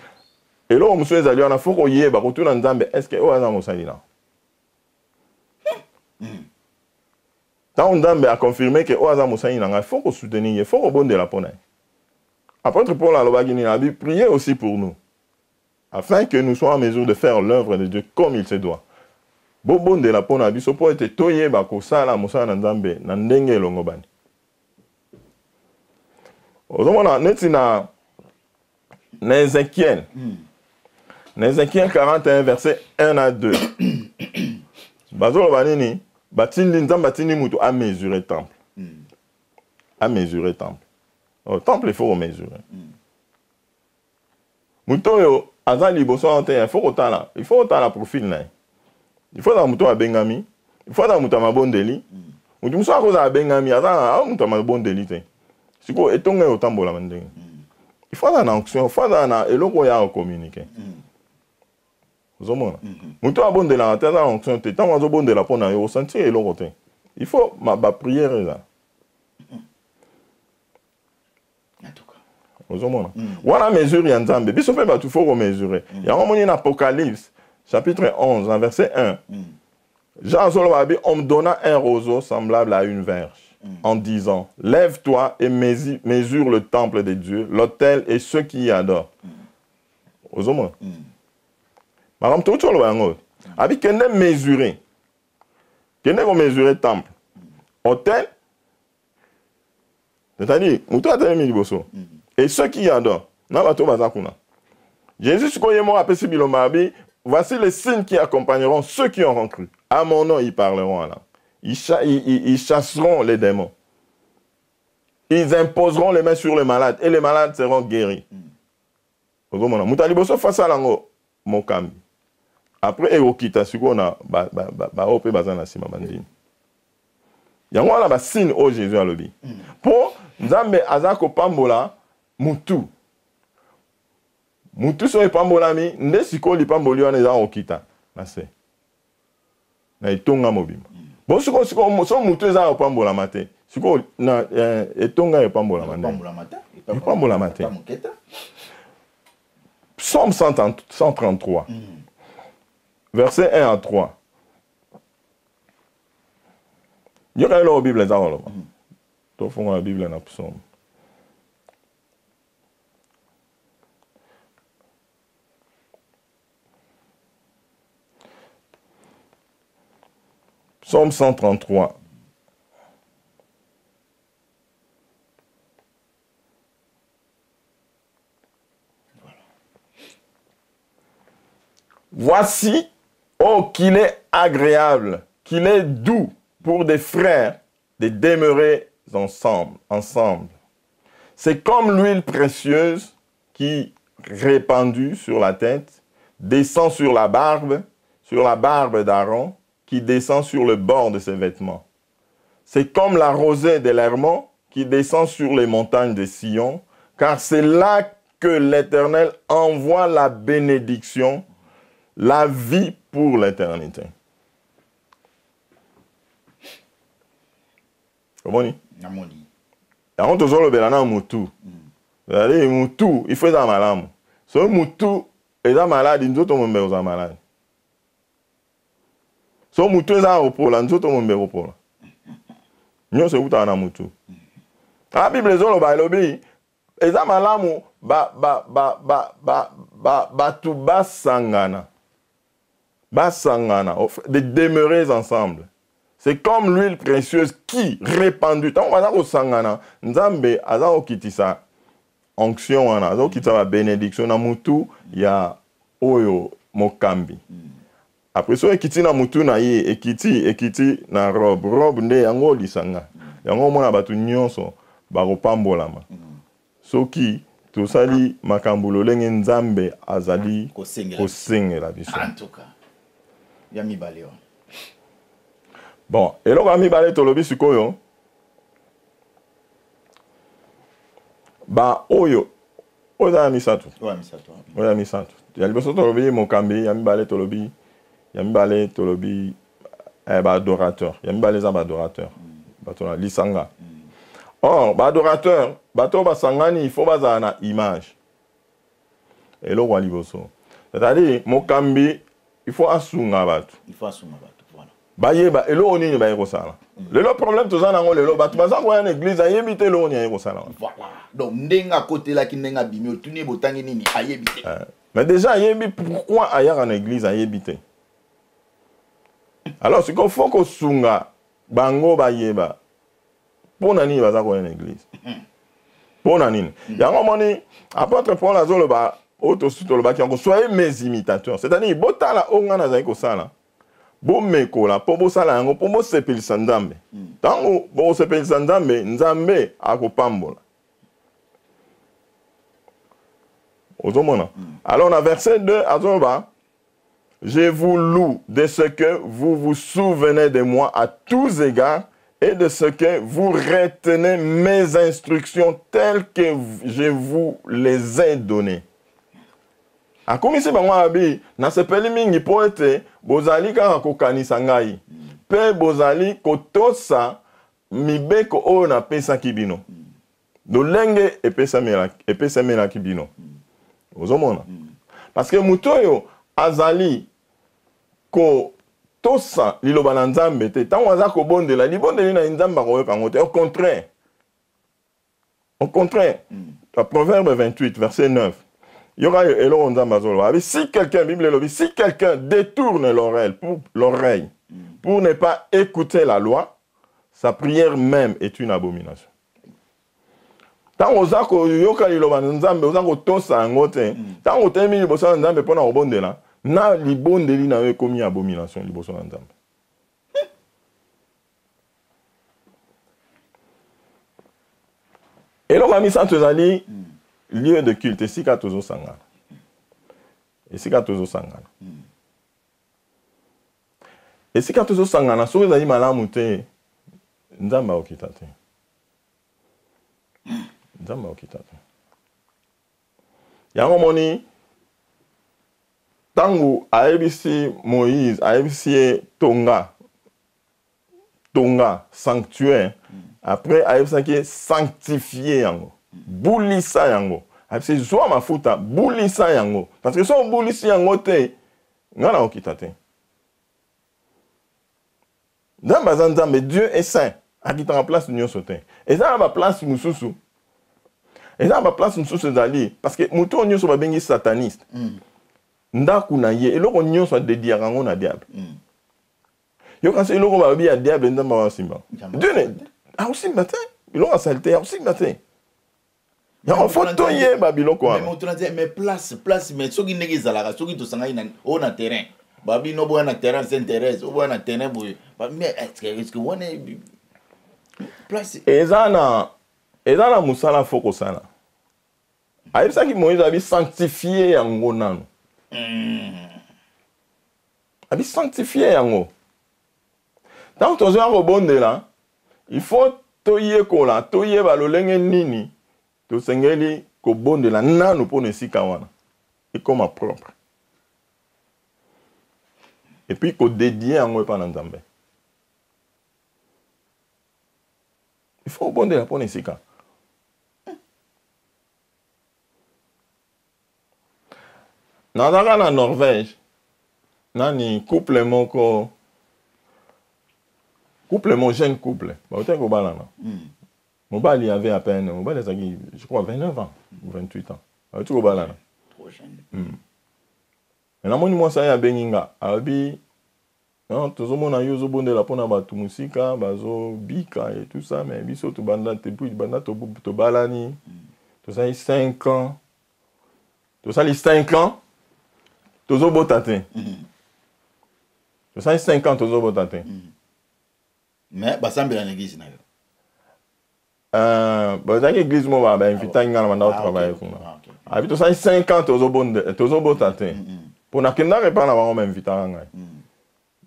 Eloko muso ezali wana faut ko yeba ko tuna nzambe est-ce que o aza mosali na. Tant Nzambe a confirmé que Oaza Moussaï il faut qu'on soutenir, il faut qu'on bonde la pona. Apôtre Paul a l'obagini, priez aussi pour nous, afin que nous soyons en mesure de faire l'œuvre de Dieu comme il se doit. Bo bonde la pona, biso po ete toye bako sala Moussa Nzambe, nandenge longobani. Ozomona neti na Ézéchiel. Ézéchiel 41 verset 1 à 2. Bazolo banini. Batindi nzamba batindi mutu a mesurer temple. A mesurer temple. Au temple il faut mesurer. Muto yo azali boso ante il faut otala. Il faut otala profil na. Il faut da muto a bengami. Il faut da muto mabondeli. Mutu muso akoza a bengami azana a muto mabondeli te. Siko etonga yo tambola mandenge. Il faut da na onction, il faut da na eloko ya communiquer. Muto abondela na tata onction te tant wazo bondela pona yo sentir eloko te. Il faut ma prière là. En tout cas. Ozomona. Wana mesure ya nzambe. Biso pe ba tu faut mesurer. Ya ngomoni na Apocalypse chapitre 11 en verset 1. Jean Zolobabi on me donna un roseau semblable à une verge en disant lève-toi et mesure le temple de Dieu, l'autel et ceux qui y adorent. Ozomona. Madame, tout le monde a dit qu'on est mesuré. Qu'on est mesuré le temple. Hôtel. C'est-à-dire, nous avons mis le et ceux qui adorent. Jésus, ce qu'on est mort après ce bilomabi, voici les signes qui accompagneront ceux qui auront cru. À mon nom, ils parleront alors. Ils chasseront les démons. Ils imposeront les mains sur les malades et les malades seront guéris. Moutaliboso face à l'ango, mon cambi. Après, Eokita, si on a opé bazana sima bandini. Yango ala ba signe au Jésus à l'obi. Pour Nzambe azako pambola mutu. Mutu so pambola mi nde siko li pamboli wana za okita. Na se. Na itonga mobima. Bon siko so mutu za pambola mate. Siko na etonga pambola mate. Pambola mate. Pambola mate. Psaume 133. Verset 1 à 3. Il y a la Bible là. Tu fais la Bible dans Psaume. Psaume 133. Voici, oh, qu'il est agréable, qu'il est doux pour des frères de demeurer ensemble. C'est comme l'huile précieuse qui, répandue sur la tête, descend sur la barbe d'Aaron, qui descend sur le bord de ses vêtements. C'est comme la rosée de l'Hermon qui descend sur les montagnes de Sion, car c'est là que l'Éternel envoie la bénédiction, la vie pour l'éternité. Comment on dit? Yango tozolobela na mutu. C'est-à-dire mutu, il faut eza malamu. So mutu eza malade, nzoto mombe oza malade. So mutu eza opola, nzoto mombe opola. Nyonso ekutaka na mutu. La Bible ezoloba elobi eza malamu batu basangana. Basangana, de demeurer ensemble. C'est comme l'huile précieuse qui, répandue, tant qu'on va dire sangana, nzambe aza okitisa onction wana, aza okitisa la bénédiction na mutu ya oyo mokambi. Après so ekiti na mutu na ye, ekiti na robe nde yango lisanga. Yango mona batu nyonso bakopambolama. Soki tosali makambo lolenge nzambe azali kosengela biso. En tout cas, yami baleo. Bon, eloko ami bale tolobi sikoyo. Ba oyo oza misatu. Oya misatu. Ya liboso tolobi mokambi, yami bale tolobi ba adorateur. Yami bale za ba adorateur. Batona lisanga. Or, ba adorateur, bato basangani, il faut baza na image. Eloko liboso. C'est-à-dire mokambi, il faut asunga bato. Bayeba elo oni ni bayeko sala. Le problème to zana ngo lelo batu baza ko en église ayebite lo oni ayeko sala. Voilà. Donc ndenga côté là ki ndenga bimi tuni botangi nini ayebite. Mais déjà ayebi pourquoi ailleurs en église ayebite. Alors c'est qu'il faut que sunga bango bayeba. Pona nini baza ko en église. Pona nini. Yango moni apôtre Paul azoloba auto sutoloba ki ngo soyez mes imitateurs. C'est-à-dire botala onga na zaiko sala. Bomekola po bosala yango po bosepelisa nzambe. Tango bosepelisa nzambe, nzambe akopambola. Ozomona. Alors on a verset 2 azoba. Je vous loue de ce que vous vous souvenez de moi à tous égards et de ce que vous retenez mes instructions telles que je vous les ai données. Akomisi bango abi na sepeli mingi po ete bozali kaka kokanisa ngai pe bozali kotosa mibeko oyo napesaki bino lolenge epesamelaki bino ozomona parce que mutu oyo azali kotosa liloba na nzambe te ntango aza kobondela libondeli na nzambe akoyoka yango te au contraire Proverbe 28 verset 9. Si quelqu'un, Bible le dit, si quelqu'un détourne l'oreille pour ne pas écouter la loi, sa prière même est une abomination. Tant ozako yoka liloba nzambe ozako tosa ngote, tant otemi liboso nzambe pona obondela, na libondeli na yo komi abomination liboso nzambe. Et là kami santo zali lieu de culte, esika tozo sangana. Esika tozo sangana. Esika tozo sangana, soki ezali malamu te, nzambe okita te. Nzambe okita te. Yango moni, tangu aebisi Moïse, aebisi Tonga, sanctuaire, après aebisaki sanctifié yango. Boulissa yango. C'est soit ma fouta, boulissa yango. Parce que si on boulissa yango te, ngana okita te. Nzambe, Dieu est saint. Akita en place l'union sauté. Et ça va place mususu. Et ça va place mususu dali. Parce que muto on soit bengi sataniste. Ndaku na ye. Et l'on on soit dédié à rango na diable. Yo quand c'est l'on va bien à diable, nzamba wa simba. Dieu ne. Ah aussi matin. Il aura saleté. Aussi matin. Il y a un photo hier, Babylon quoi. Mais place, mais ceux qui n'est pas là, ceux qui sont on a terrain. Babi no boy na terrain s'intéresse, on boy na terrain boy. Mais est-ce que on est eza na musala foko sana ayebisaki Moïse abi sanctifier yango nanu abi sanctifier yango tant tozoya kobondela il faut toyekola toyeba lolenge nini tosengeli kobondela nanu mpona esika wana ekoma propre et puis kodédier yango epa na Nzambe il faut obondela mpona esika nazalaka na Norvège nani couple moko jeune couple bautaki kobalana mobali avait à peine mobali azalaki je crois 29 ans ou 28 ans bautaki kobalana namoni mwasi aye abengi nga abi tozomona yo ozobondela mpona bato musika bazobika et tout ça mais biso tobanda tobalani tosali 5 ans tozobota te tosali 5 ans tozobota te mais basambela na église na yo bazalaki église mo bainvitaki nga na banda otravaille kuna abi tosali 5 ans tozobota te mpo nakendaka epa na bango bainvitaka ngai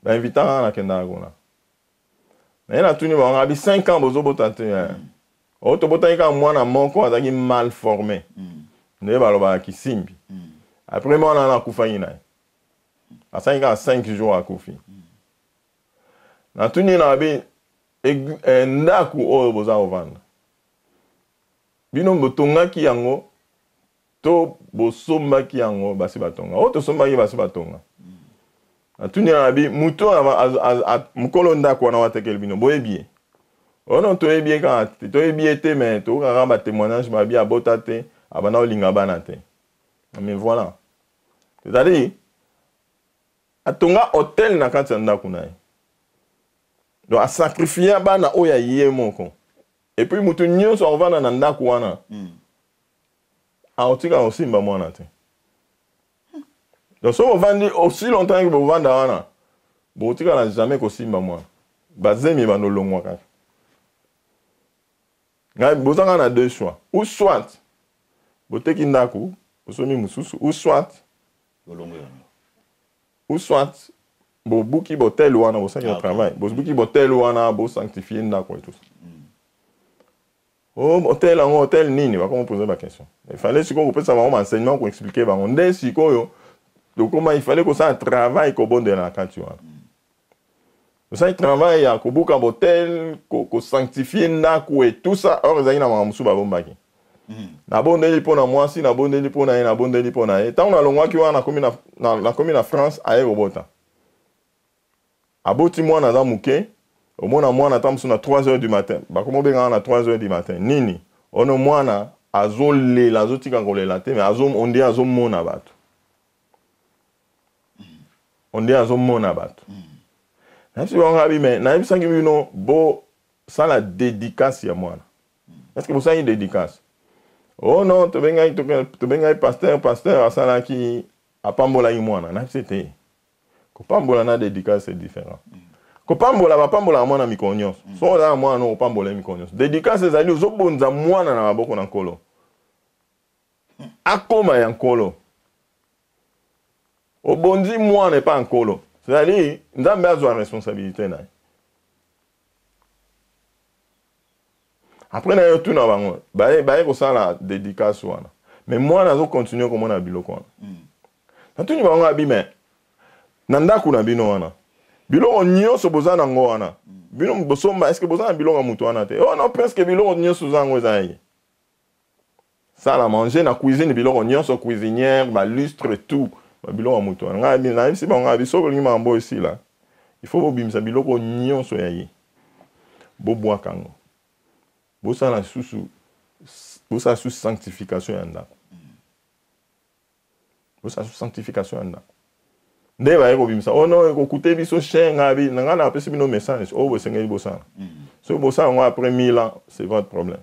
bainvitaka nga nakendaka kuna naye natuni bango abi 5 ans bozobota te oyo tobotaki kaka mwana moko azalaki mal formé nde balobaka kisimbi après mwana nakufaki na ye asali kaka 5 jours akufi natuni na abi ndaku oyo boza kovanda bino botongaki yango to bosombaki yango basi batonga oyo tosombaki basi batonga natuni na abi mutu mokolo ndako wana watekeli bino boyebi ye ono toyebi ye kaka te toyebi ye te me tokokaka batémoignage babi abota te abanda olinga bana te mais voilà c'est-à-dire atonga hôtel na kati ya ndako na ye donc asacrifie bana oyo aye moko et puis mutu nyonso akovanda na ndako wana aotika osimba mwana te donc so bovandi aussi longtemps que bovanda wana botika na jamais kosimba mwana bazemi bandolongwa kaka ngai bozanga na deux choix ou soit boteki ndako osomi mususu ou soit bobuki botel wana bosaki na travail bobuki botel wana bosanctifier ndako et tout ça hôtel yango hôtel nini bakoma poser ba question il fallait sikoyo kopesa bango enseignement ko expliquer bango nde sikoyo dokoma il fallait kosala travail kobondela na kati wana osali travail ya kobuka botel kosanctifier ndako et tout ça or ezalaki na makambo mosusu babombaki nabondeli mpo na mwasi nabondeli mpo na ye nabondeli mpo na ye ntango nalongwaki wana nakomi na France aye kobota aboti mwana aza moke omona mwana ata mosusu na 3h du matin bakoma obengaka na 3h du matin nini ono mwana azolela azotika kolela te mais onde azomona bato nayebisaki bino bosala dédicace ya mwana est-ce que bosali dédicace oh non tobengai pasteur asalaki apambolaki mwana nayebisi te kopambola na dédicace c'est différent kopambola bapambolaka mwana mikolo nyonso so oza na mwana no kopambola mikolo nyonso dédicace ezali ozobonza mwana na maboko na nkolo akoma ya nkolo obonzi mwana epa nkolo c'est-à-dire nzambe azwa responsabilité na ye après na yo tuna bango baye kosala dédicace wana mais mwana azocontinue komona biloko wana natuni bango abime na ndako na bino wana biloko nyonso boza nango wana bino bosomba est-ce que boza na biloko mutu wana te oh non presque biloko nyonso zango eza ye sala manger na cuisine biloko nyonso cuisinière balustre tout biloko mutu wana ngai na bisi bango biso kolingi mambo ici là il faut bobimisa biloko nyonso ya ye bobwaka ngo bosala susu sanctification ya ndako bosala sanctification ya ndako nde baye kobimisa ono ekokute biso cher ngai na ngai napesi bino message oyo bosengeli bosala soki bosala yango après 1000 ans c'est votre problème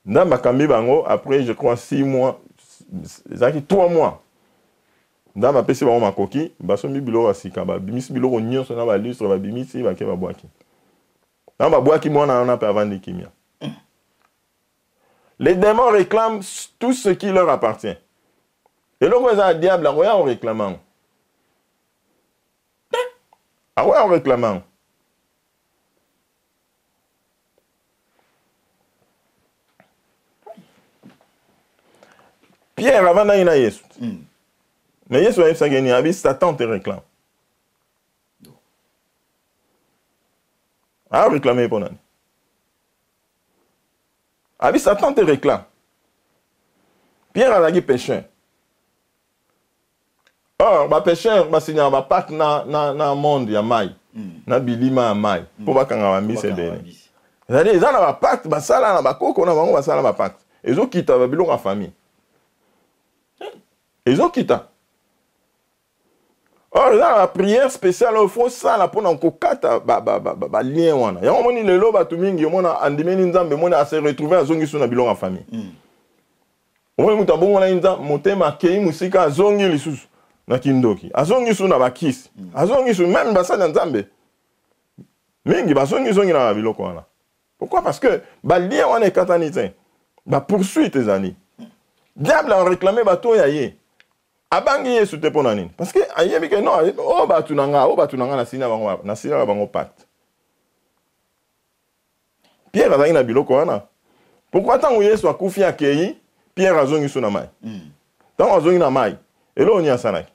nda bakambi bango après je crois 6 mois ezalaki 3 mois nda bapesi bango makoki basombi biloko ya sika babimisi biloko nyonso na balustre babimisi bake babwaki Na ba bois qui moi on a pas vendre kimia. Les démons réclament tout ce qui leur appartient. Et là, on a un diable, on réclame. Ah ouais, on réclame. Pierre, avant d'aller à Jésus. Mais Jésus a dit, Satan te réclame. Ah, réclamer pour nous. Ah, Satan te réclame. Pierre a dit pécheur. Or, ba pécheur, ba signer ba pacte na monde ya mai. Na bilima ya mai. Pour ba kanga ba mise bene. C'est-à-dire, ils ont un pacte, ba sala na ba koko na bango ba sala ba pacte. Ils ont quitté ba biloko en famille. Ils ont quitté. Or, ils ont la prière spéciale au fond ça la pour na kokata ba lien wana. Ya moni lelo ba tumingi mona andimeni nzambe mona se retrouver azongi suna biloko en famille. Omoni mutabongo na nzambe motema kei musika azongi lisusu. Na kindoki azongi su na bakisi azongi su même basala nzambe mingi bazongi zongi na biloko wana. Pourquoi? Parce que ba lien wana katanite ba poursuite ezali diable a réclamé bato ya ye abangi Yesu te pona nini parce que ayebi que non o batu nanga na sina bango pacte. Pierre azangi na biloko wana. Pourquoi tant Yesu akufi akei Pierre azongi su na mai tant azongi na mai elo oni asanaki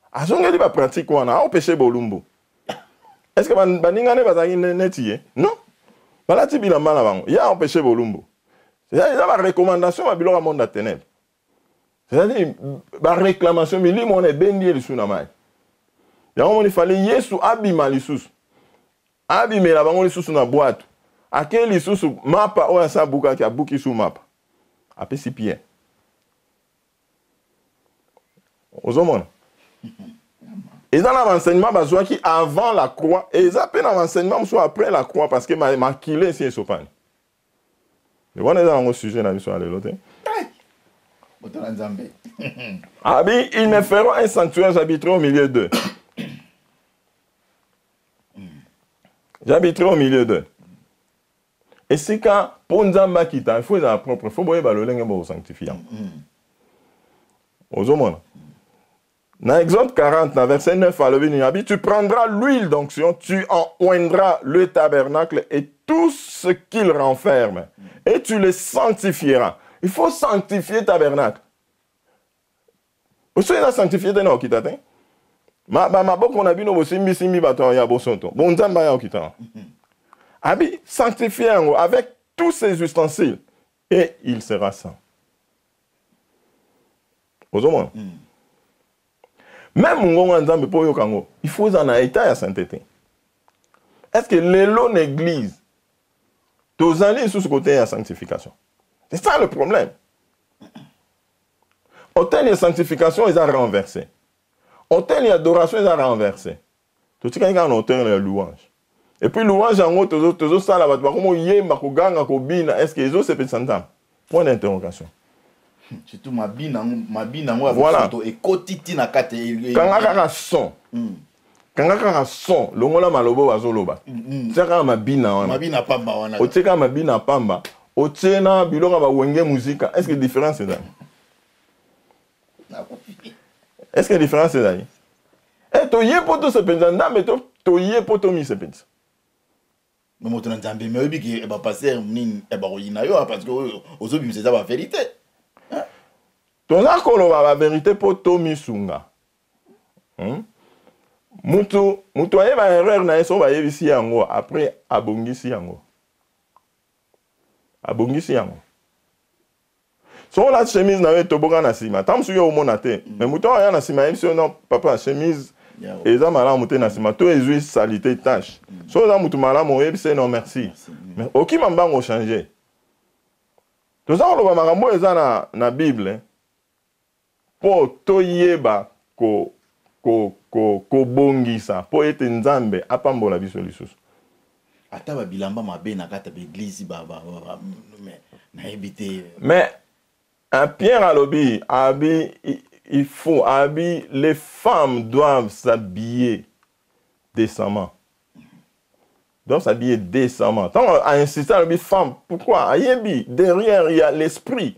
azongeli ba pratique wana au péché bolumbu. Est-ce que baningane bazangi netiye? Non. Balati bilamba na bango ya au péché bolumbu. C'est-à-dire la recommandation ba biloko monde à ténèbres. C'est-à-dire la réclamation mais lui on est bendi le suna mai. Ya on il fallait Yesu abima lisusu. Abime la bango lisusu na boîte. Akeli lisusu mapa o sa buka ki abuki su mapa. Apesi Pierre. Ozomona. Ils ont un enseignement qui avant la croix et ils ont un enseignement après la croix parce que ma kilé si sopane. Mais on est dans un sujet là sur l'autre. Abi, ils me feront un sanctuaire, j'habiterai au milieu d'eux. J'habiterai au milieu d'eux. Et c'est quand pour Nzamba kita, il faut être propre, il faut boire le linge pour sanctifier. Ozomona. Dans Exode 40, dans verset 9 à le tu prendras l'huile d'onction, tu en oindras le tabernacle et tout ce qu'il renferme, et tu le sanctifieras. Il faut sanctifier le tabernacle. Vous savez, la sanctifier de nos kitata. Ma boko na bino bosimbi simbi bato ya bosonto. Bon nzamba ya okita. Abi sanctifier avec tous ses ustensiles et il sera saint. Ozomona. Même ngonga nzambe po yokango, il faut en état ya sainteté. Est-ce que l'élo l'église tozali sous ce côté ya sanctification? C'est ça le problème. Autel de sanctification ils ont renversé. Autel d'adoration ils ont renversé. Tout ce qui est en autel de louange. Et puis louange en haut tozo ça là ba comme yemba ko ganga ko bina est-ce que ils ont ces petits sentam? Point d'interrogation. Surtout ma bina moi voilà. Et kotiti na kate kanga son. Kanga son longola malobo azoloba. Tsaka mabina wana. Mabina pamba wana. Oteka mabina pamba. Otena biloko ba wenge musique. Est-ce que différence est là? Est-ce que la différence est là? Et tu y es pour tout ce pendant, mais tu y es pour tout mis ce pendant. Mais moi, tu n'as jamais vu que va passer parce que aux autres, c'est ça la vérité. Tu as qu'on la vérité pour tout mis sunga. Mutu aye ba erreur na eso ba yebisi yango après abongisi yango. Abongisi yango. So la chemise na toboka na sima. Tam suyo o monate. Mais muto aya na sima yebisi non papa chemise eza mala muté na sima to ezui salité tâche. So za mutu mala mo yebisi non merci. Mais okima mbango changer. To za lo ba makambo eza na Bible. Po to yeba ko bongisa po ete nzambe apambola biso lisusu ata ba bilamba mabe na kata ba église na ebité mais un Pierre alobi abi il faut abi les femmes doivent s'habiller décemment doivent s'habiller décemment. Tant à insister à la femme, pourquoi? Derrière, il y a l'esprit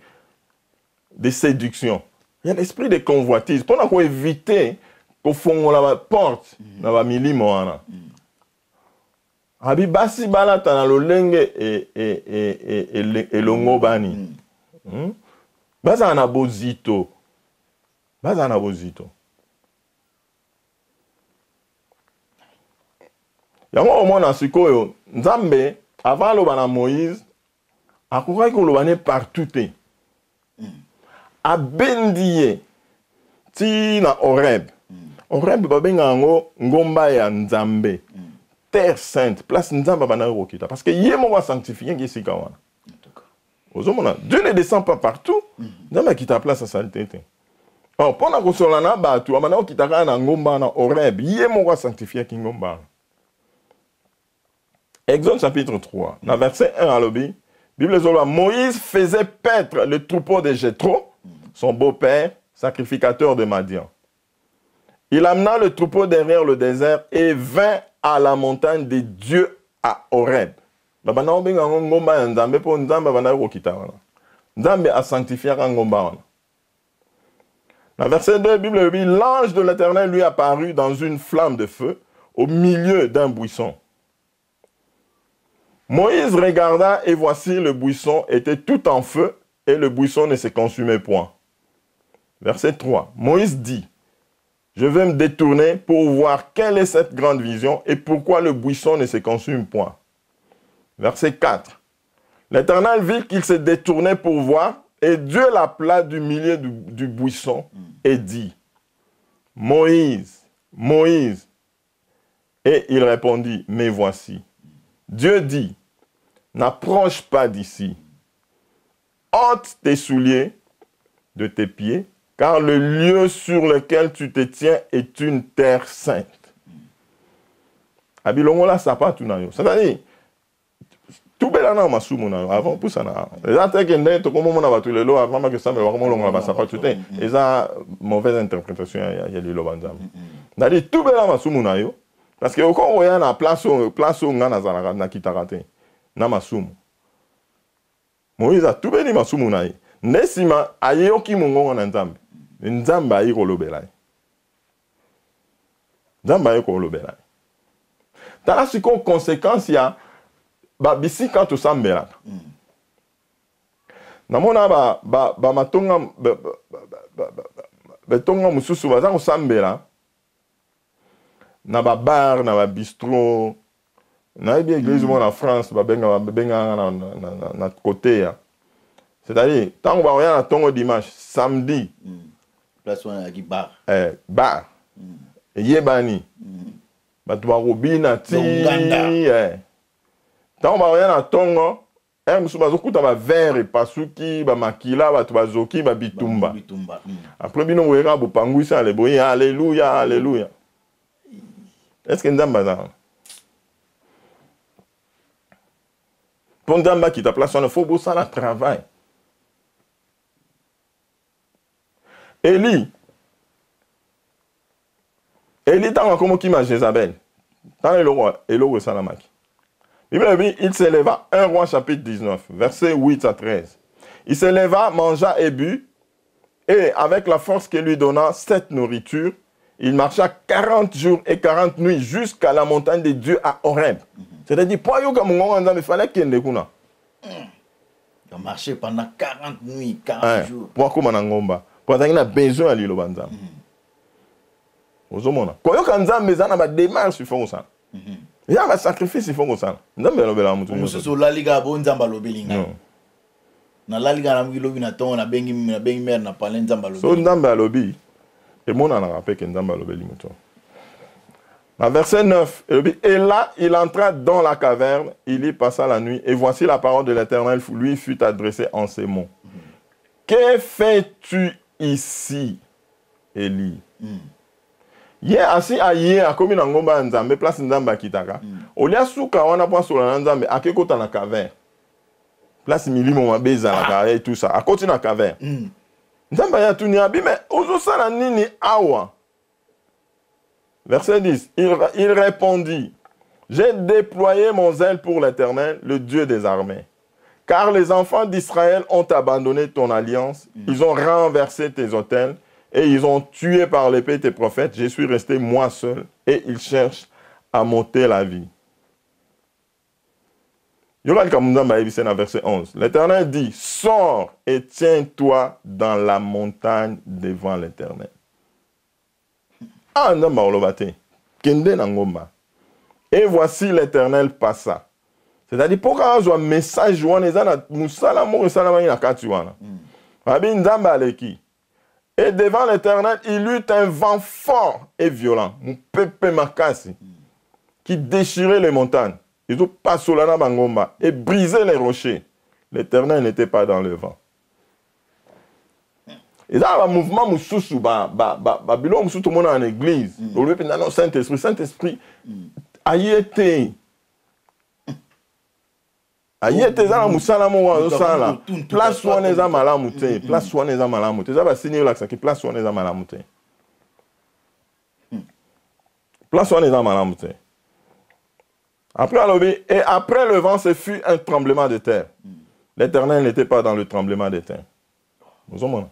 de séduction. Il y a l'esprit de convoitise. Pour éviter qu'on fonde la porte, dans la milimo. Abi basi balata na lolenge et longobani. Baza na bozito. Baza na bozito. Yango omona sikoyo Nzambe avant lo bana Moïse akoka ko lo bane partout te. Abendiye ti na Horeb. Horeb babenga ngo ngomba ya Nzambe. Terre sainte, place Nzamba bana rokita parce que yemo va sanctifier ngisi kawana. Ozomona, Dieu ne descend pas partout. Nzamba kita place à saleté. Alors pendant que sur la naba tu amana okitaka na ngomba na Horeb, yemo va sanctifier ngomba. Exode chapitre 3, dans verset 1 à l'obé, Bible dit Moïse faisait paître le troupeau de Jéthro, son beau-père, sacrificateur de Madian. Il amena le troupeau derrière le désert et vint à la montagne de Dieu à Horeb. Nzambe a sanctifié ngomba. Dans verset 2, la Bible dit l'ange de l'Éternel lui apparut dans une flamme de feu au milieu d'un buisson. Moïse regarda et voici le buisson était tout en feu et le buisson ne se consumait point. Verset 3. Moïse dit, je vais me détourner pour voir quelle est cette grande vision et pourquoi le buisson ne se consume point. Verset 4. L'Éternel vit qu'il se détournait pour voir et Dieu l'appela du milieu du buisson et dit, Moïse, Moïse. Et il répondit, mais voici. Dieu dit, n'approche pas d'ici. Ôte tes souliers de tes pieds, car le lieu sur lequel tu te tiens est une terre sainte. Abilongola sapa tunayo. C'est-à-dire, tout belana masumuna avant pour ça na. Les que ne to comme mona batule lo avant que ça me vraiment longa ba sapa tout et ça mauvaise interprétation il y a les lobanzam. C'est-à-dire tout belana masumuna yo parce que quand on est na place ngana za na kitarate. Na masumu. Moïse a tout béni masumu na ye. Nesima ayeyoki mungongo na Nzambe. Nzambe ayi kolobela. Nzambe ayi kolobela. Tala siko conséquence ya ba bisika to sambela. Namona ba matonga betonga mususu baza ko sambela. Na ba bar, na ba bistrot. Na bien église en France, na côté. C'est-à-dire, tant qu'on va ton dimanche, samedi. Place où on a bar. Bar. Yebani. Tu vas robina ti. Tant qu'on va na tongo, musubazokuta ba verre pasuki, ba makila, ba zoki, ba bitumba. Après bino wera bo panguisa le boye alléluia, alléluia. Est-ce que Nzamba ça? Pour Nzamba qui t'a placé, il faut bosser le travail. Élie, t'as comme qui m'a Jézabel. Dans le roi, Elo Salamaki. Il s'éleva, 1 roi chapitre 19, versets 8 à 13. Il s'éleva, mangea et but, et avec la force que lui donna cette nourriture, il marcha 40 jours et 40 nuits jusqu'à la montagne de Dieu à Horeb. C'est-à-dire, il fallait qu'il y ait il a marché pendant 40 nuits, 40 jours. Pourquoi il a besoin de l'île. Il y a des démarches qui font ça. Il y a des sacrifices qui font ça. Il y a des Dans verset 9, et là, il entra dans la caverne, il y passa la nuit, et voici la parole de l'Éternel lui fut adressée en ces mots. Que fais-tu ici, Élie? Il est assis à hier, comme il a ngomba nzambe, place nzamba kitaka. Olia souka wana point sur la nzambe, à que côté la caverne. Place milimo mabeza la caverne et tout ça, à côté la caverne. Nzamba ya tunia bi mais ozo sala nini awa. Verset 10, il répondit, j'ai déployé mon zèle pour l'Éternel, le Dieu des armées. Car les enfants d'Israël ont abandonné ton alliance, ils ont renversé tes autels, et ils ont tué par l'épée tes prophètes. Je suis resté moi seul, et ils cherchent à m'ôter la vie. Verset 11. L'Éternel dit, sors et tiens-toi dans la montagne devant l'Éternel. Et voici l'Éternel passa. C'est-à-dire, pourquoi on a un message, et devant l'Éternel, il eut un vent fort et violent, qui déchirait les montagnes. Ils ont passé et brisé les rochers. L'Éternel n'était pas dans le vent. Et là, le mouvement Babylone, tout le monde en église. Le Saint-Esprit, aïe été. Aïe été, ça moussala mo sala. Place où on est à malamouté. Place où on est à malamouté. Ça va signer là, que place où on est à malamouté. Place où on est à malamouté. Et après le vent, ce fut un tremblement de terre. L'Éternel n'était pas dans le tremblement de terre. Vous comprenez?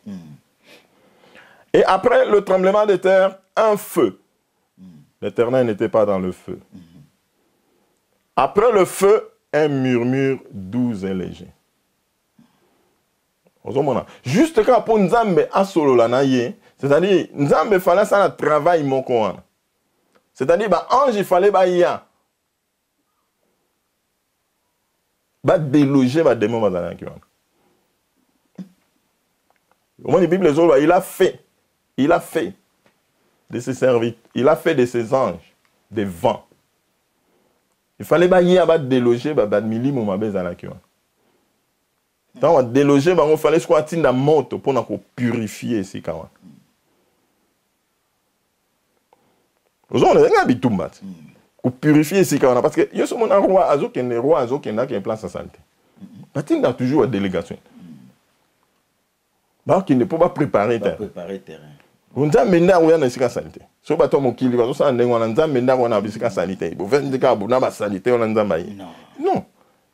Et après le tremblement de terre, un feu. L'Éternel n'était pas dans le feu. Après le feu, un murmure doux et léger. Juste quand pour Nzambe a solo la naye, c'est-à-dire Nzambe fallait ça un travail mon coin. C'est-à-dire ange il fallait ya déloger démon bazana ki wana. Au moins la Bible il a fait de ses serviteurs, il a fait de ses anges des vents. Il fallait déloger mili mon bazana ki wana. Tant déloger il fallait qu'on atteigne la moto pour purifier ces kawa. Vous avez un bitumbat. Pour purifier ces kawa parce que yo somon roi azokenda qui est place à santé. Batinga toujours une délégation. Bah qui ne peut pas préparer terrain. On a maintenant on a une santé. So bato mokili bato sa ndengo on a maintenant on a bisika sanité. Bo vendre ka bu na ba sanité on a nzambaye. Non.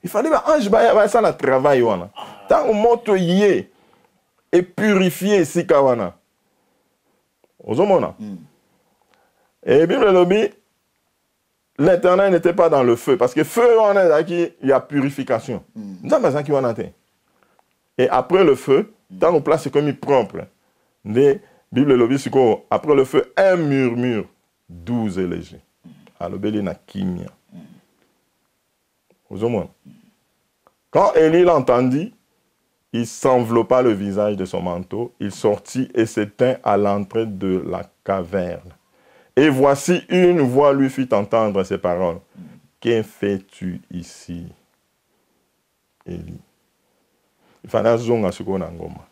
Il fallait ange ba ça la travail wana. Tant on monte yé et purifier ces kawana. Ozomona. Et Bible lobby l'Éternel n'était pas dans le feu. Parce que feu, il y a purification. Et après le feu, dans nos places, c'est comme il propre. La Bible le dit, après le feu, un murmure doux et léger. Alors, il y a kimia. Quand Élie l'entendit, il s'enveloppa le visage de son manteau, il sortit et s'éteint à l'entrée de la caverne. Et voici une voix lui fit entendre ces paroles. Que fais-tu ici, Élie? Il fallait zonga ce qu'on a ngoma.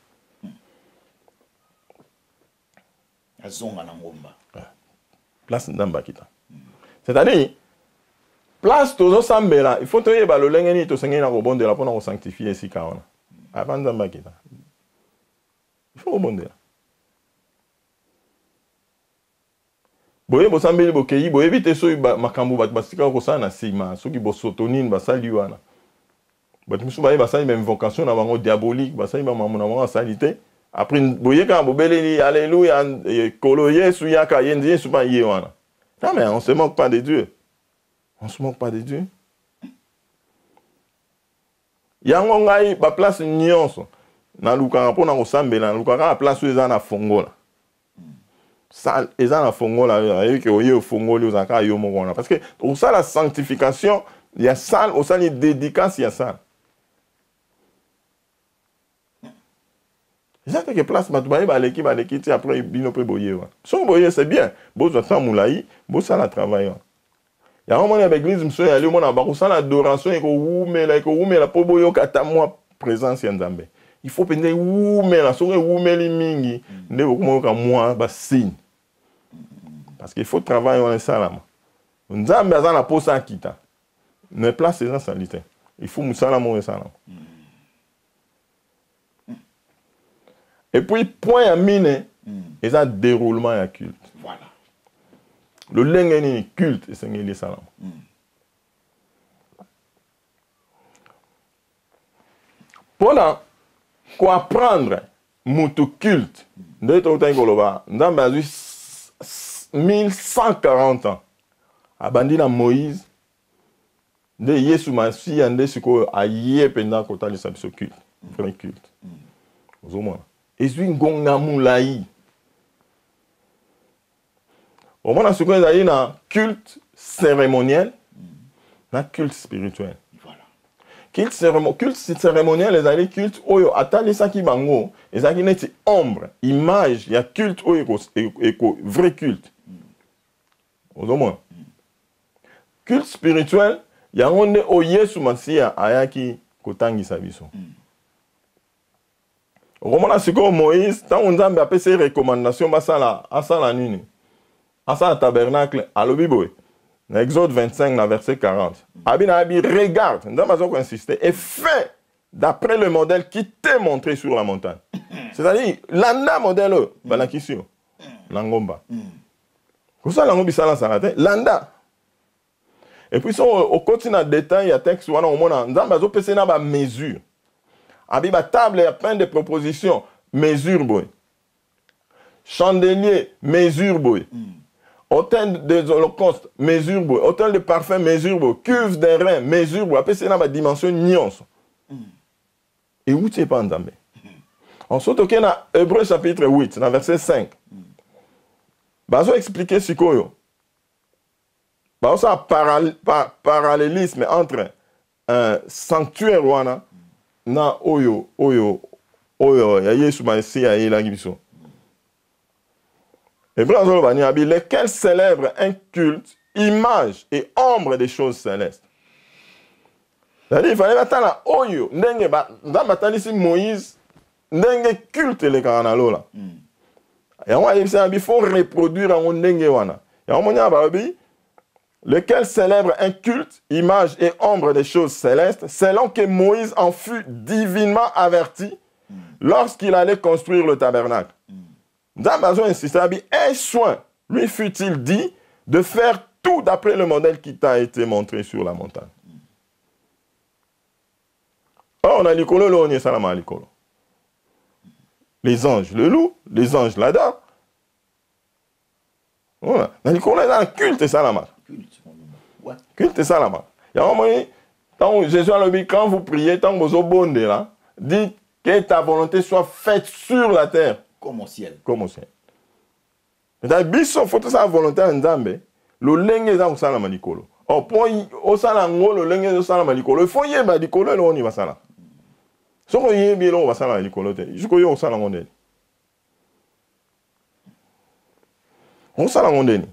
Zonga na ngoma. Place ndamba kita. C'est-à-dire, place tozo sambela, il faut te yeba le lengeni to sengena rebonde la pour sanctifier si kaona. Avant ndamba kita. Il faut rebondir. Boye bosambeli bokeyi boye vite so makambo basika ko sana sima soki bosotonine basali wana bat musu baye basali même invocation na bango diabolique basali ba mamuna bango salité après boye ka bobeleli alléluia kolo Yesu yaka yendi Yesu ba ye wana. Non mais on se moque pas de Dieu. On se moque pas de Dieu. Yango ngai ba place nyonso na luka mpona ko sambela na luka ka place eza na fongola. Ça ils ont la fongola que oye fongoli uzaka yo mona parce que pour ça la sanctification il y a ça au ça les dédicaces il y a ça j'ai que place matubaye ba l'équipe après bino pe boye wa so boye c'est bien bozo ta moulayi bo ça la travail il y a un moment avec l'église monsieur aller mona ba ko ça l'adoration et ko wumela po boyo kata moi présence ya Nzambe il faut pende wumela so wumeli mingi nde ko ka moi ba signe. Parce qu'il faut travailler en salam. Nzambe azana la posa kita. Ne place les gens salité. Il faut musalam en salam. Et puis point à mine, ils ont déroulement à culte. Voilà. Le lengeni culte et c'est salam. Pendant qu'on apprendre mutu culte, de tout koloba, nzambe azui 1140 ans. Abandi na Moïse, de Yesu Masi ande siko aye pendant kotalisa biso culte, vrai culte. Ozomona. Ezui ngonga mulai. Omona siko ezali na culte cérémoniel, na culte spirituel. Culte cérémoniel, les alliés culte, oyo, atali saki bango, les alliés neti ombre, image, il y a culte, oyo, vrai culte. Au moins. Culte spirituel, il y a un o Yesu Masia, ayaki, kotangi sabiso. Au moment où Moïse, tant on a fait ses recommandations, basala, asala nini, asala tabernacle, à l'obiboé. Exode 25, verset 40. Abi regarde, nous avons insisté, et fait d'après le modèle qui t'est montré sur la montagne. C'est-à-dire, l'anda modèle, balakisio, l'angomba. Comme ça, l'angomba, ça l'a l'anda. Et puis, au continent de détail, il y a texte, nous avons pensé à mesure. Abi ba table, il y a plein de propositions. Mesure, boy. Chandelier, mesure, boy. Hôtel des holocaustes, mesure, boy. Hôtel de parfum, mesure, boy. Cuve des reins, mesure, boy. Après, c'est dans la dimension nuance. Et où tu es pas en Zambé? Ensuite, on a Hébreu chapitre 8, dans verset 5. Bazo expliquer ce qu'il y a. Bazo a parallélisme entre un sanctuaire wana na oyo, ya Yesu Masi ya ila gibiso. Lesquels célèbrent un culte, image et ombre des choses célestes. C'est-à-dire, il fallait attendre la oyo, ndenge ba, dans batalisi Moïse, ndenge culte le kanalo la. Et il faut reproduire en ndenge wana. Et on babi, lequel célèbre un culte, image et ombre des choses célestes, selon que Moïse en fut divinement averti lorsqu'il allait construire le tabernacle. D'Amazon insiste, un soin lui fut-il dit de faire tout d'après le modèle qui t'a été montré sur la montagne. Or, on a l'icolo, on est salama l'icolo. Les anges le louent, les anges l'adorent. Voilà. Dans l'icolo, il y a un culte salama. Culte salama. Il y a un moment, quand Jésus a dit, quand vous priez, tant que vous êtes bon là, dites que ta volonté soit faite sur la terre. Comme au ciel. Comme au ciel. Il faut que sa volonté en Zambé, le lenge est dans le malikolo. Au point où ça l'a le lenge est dans le malikolo. Il faut y aller malikolo, on y va ça là. Si on y est, on va ça là malikolo. Jusqu'au y a ça là on est. On ça là on est.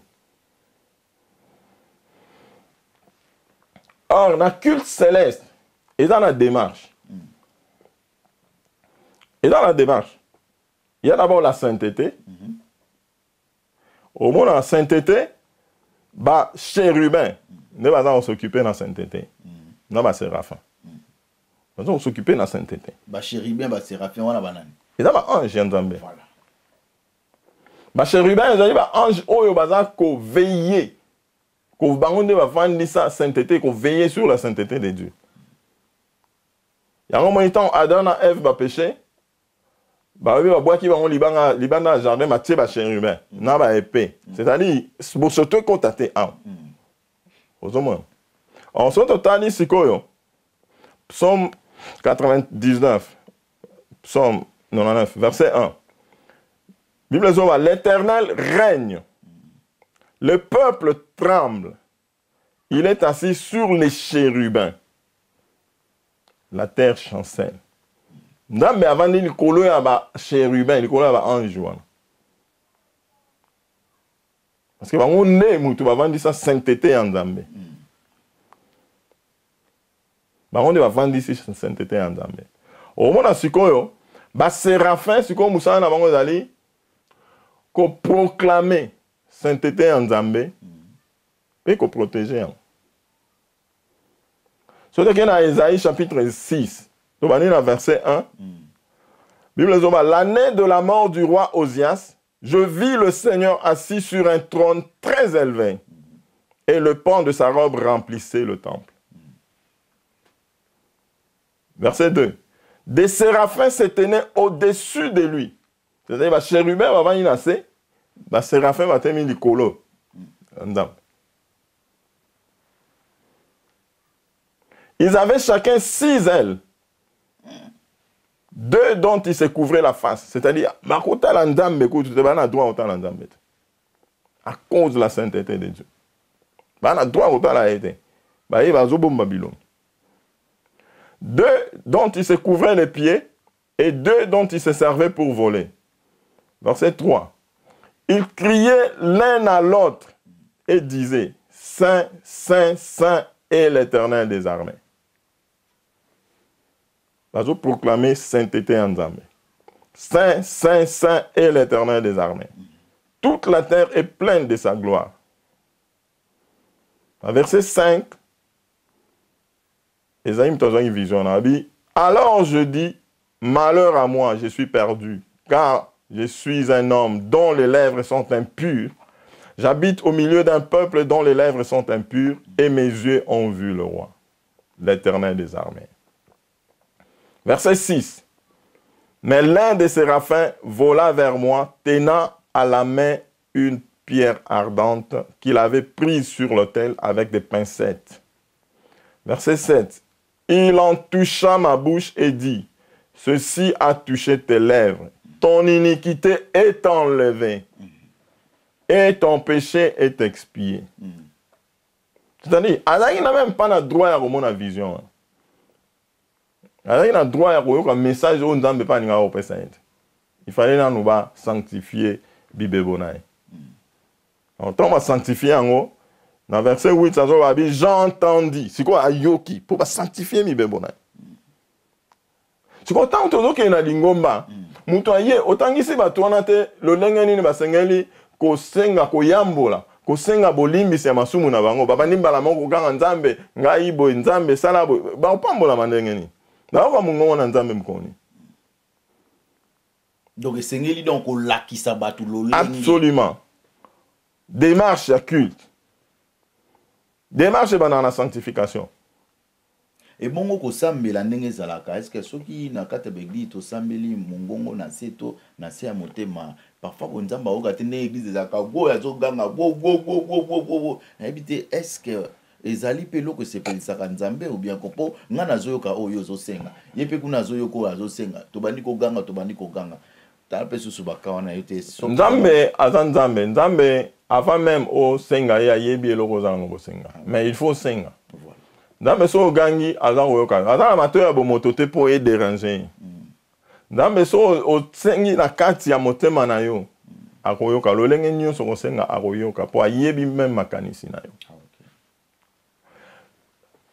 Or, la culte céleste est dans la démarche. Et dans la démarche, il y a d'abord la sainteté. Au moment de la sainteté, bah, chérubin, ne va pas s'occuper de la sainteté. Non, bah, séraphin. On va s'occuper de la sainteté. Bah, chérubin, bah, séraphin, on a banane. Et là, bah, ange, il y a un Zambé. Voilà. Bah, chérubin, il y a bah, ange, oh, bah, ça, qu'on veille. Qu'on va vendre sa sainteté, qu'on veille sur la sainteté de Dieu. Il y a un moment où Adam et Ève va pécher. Bah oui, bah qui va on libana jardin matie ba chérubin na ba épée. C'est-à-dire pour ce truc qu'on t'attend en. Aux moins. En son total sikoyo. Psaume 99. Psaume 99 verset 1. Bible dit l'Éternel règne. Le peuple tremble. Il est assis sur les chérubins. La terre chancelle. Ndambe avant il kolo ya ba chérubin, il kolo ya ba ange wana. Parce que ba ngonde mutu ba vandi sa sainteté en Nzambe. Ba ngonde ba vandi sa sainteté en Nzambe. Au mona sikoyo, ba séraphin sikoyo musana na bango zali ko proclamer sainteté en Nzambe et ko protéger. So de dans Ésaïe chapitre 6. Donc, on est dans verset 1. Bible dit, l'année de la mort du roi Osias, je vis le Seigneur assis sur un trône très élevé, et le pan de sa robe remplissait le temple. Verset 2. Des séraphins se tenaient au-dessus de lui. C'est-à-dire, les chérubins, avant de naître, les séraphins vont te mettre likolo. Ils avaient chacun 6 ailes. 2 dont ils se couvraient la face. C'est-à-dire, à cause de la sainteté de Dieu. Babylone. 2 dont ils se couvraient les pieds et 2 dont ils se servaient pour voler. Verset 3. Ils criaient l'un à l'autre et disaient, Saint, Saint, Saint est l'Éternel des armées. Ils ont proclamé sainteté en Zambé. Saint, Saint, Saint est l'Éternel des armées. Toute la terre est pleine de sa gloire. Verset 5. Esaïe a une vision. Alors je dis, malheur à moi, je suis perdu, car je suis un homme dont les lèvres sont impures. J'habite au milieu d'un peuple dont les lèvres sont impures, et mes yeux ont vu le roi, l'Éternel des armées. Verset 6. Mais l'un des séraphins vola vers moi, tenant à la main une pierre ardente qu'il avait prise sur l'autel avec des pincettes. Verset 7. Il en toucha ma bouche et dit, ceci a touché tes lèvres. Ton iniquité est enlevée et ton péché est expié. C'est-à-dire, il n'a même pas le droit à la vision. Il a le droit à un message où on ne peut pas il fallait nous sanctifier Bible. On va sanctifier en haut. Dans verset 8, ça dit, j'entendis. C'est quoi ayoki pour sanctifier mi bebona. C'est quoi tant que tu na lingomba. Mutoye autant ici ba tuanate lo lengeni ni basengeli ko senga ko yambola ko senga bolimbi se masumu na bango baba nimbala moko kanga nzambe ngai bo nzambe sala bo ba pambola mandengeni. Na ba mungo na nzambe mkoni. Donc esengeli donc o lakisa batu lo lengi. Absolument. Démarche à culte. Démarche dans la sanctification. Et bongo ko sambela ndenge zalaka, est-ce que soki na kata begli to sambeli mongongo na seto na se ya motema parfois ko nzamba o kata ne église zaka go ya zo ganga go na ebité est-ce que ezali pelo ko sepelisaka nzambe ou bien kopo ngana zoyoka oyo zo senga yepe kuna zoyoko azo senga to bandi ko ganga ta pe susu bakawana yote so nzambe azanzambe nzambe avant même au senga ya yebi eloko za ngo senga mais il faut senga voilà nzambe so gangi azango yoka azana mato ya bomoto te po e déranger nzambe so o sengi na kati ya motema na yo akoyoka lolenge nyonso ko senga akoyoka po ayebi même makanisi na yo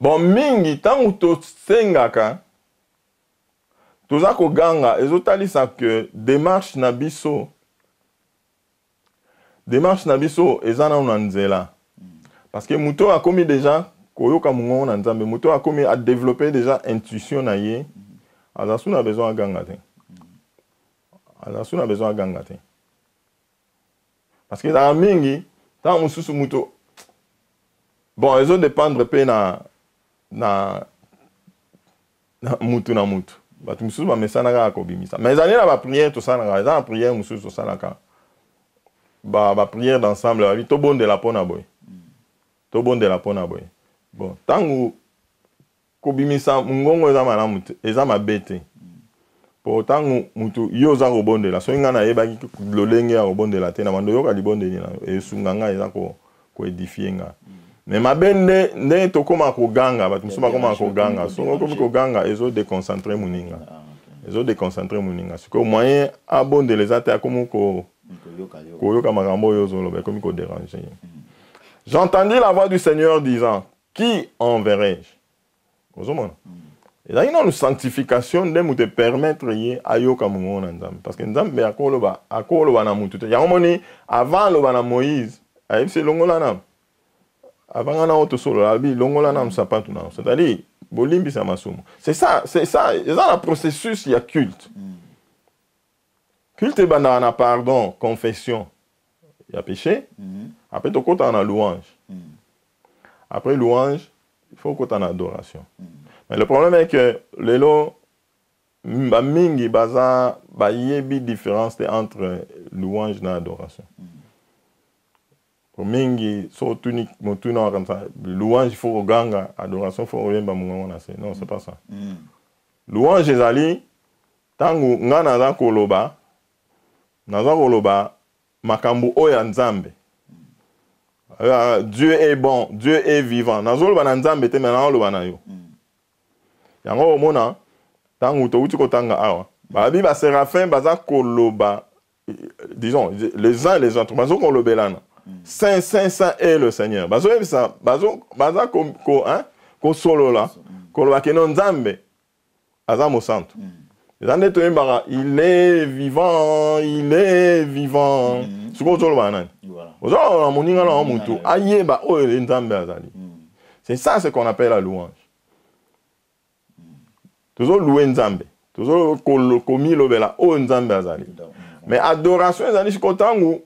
bon mingi tangu to sengaka toza ko ganga ezotalisa que démarche na biso ezana na nzela parce que muto a commis déjà koyoka mungo na nzambe muto a commis a développé déjà intuition na ye azasuna besoin ganga te parce que dans mingi tant mususu muto bon ezo dépendre pe na mutu na mutu batu mususu ba mesana ka ko bimisa mais ezali na ba prière to sana ka za prière mususu sana ka ba prière d'ensemble ba to bon de la pona boy bon tangu ko bimisa ngongo za malamu eza mabete po tangu mutu yo za ko bondela so ngana yeba ki lolenge ya ko bondela te na mando yo ka libonde ni na esunganga eza ko édifier nga mais mabende ne to koma ko ganga batu mususu ba koma ko ganga so ko ganga ezo déconcentrer muninga c'est que moyen abonde les attaques comme ko yoka makambo yo zolo ba comme ko déranger. J'entendis la voix du Seigneur disant, qui enverrai-je? Et là, il y a une sanctification de nous permettre de ayoka mungo na nzambe parce que nzambe akoloba na mutu te yango moni avant loba na Moïse ayib se longola na avant na auto solo abi longola na sapatu na c'est-à-dire bolimbi sa masumu c'est ça le processus il y a culte banda na pardon confession il y a péché après to kota na louange après louange il faut kota na adoration mais le problème est que mingi baza bayebi différence entre louange na adoration. Pour mingi so tunique motuna comme ça louange il faut ganga adoration il faut oyemba mungo na se. Non, c'est pas ça. Louange ezali tangu nga naza koloba makambo oya nzambe. Dieu est bon, Dieu est vivant. Nazoloba na nzambe te maintenant loba na yo. Yango omona tangu to uti ko tanga awa. Ba bi ba séraphin baza koloba disons les uns les autres bazo kolobelana. Saint saint saint est le Seigneur. Bazo ça baza ko solo la koloba ke non nzambe azamo santo. Il est vivant, il est vivant. C'est ça ce qu'on appelle la louange. Toujours louer Nzambe. Toujours komi lobela o Nzambe azali. Mais adoration ezali sikotangu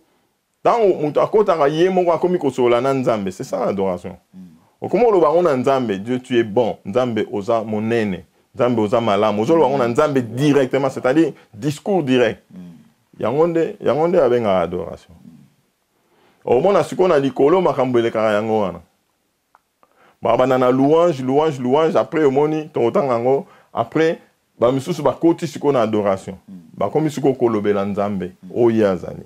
tangu mutu akotanga ye moko akomi kosola na Nzambe. C'est ça l'adoration. Okomo loba on Nzambe, Dieu tu es bon. Nzambe oza monene. Nzambe oza malamu. Ozolo on Nzambe directement, c'est-à-dire discours direct. Yangonde abenga adoration. Au mona sikona likolo makambo elekaka yango wana. Ba na louange après omoni ton tango après ba misusu ba koti sikona adoration. Ba komi siko kolobela Nzambe oyi azali.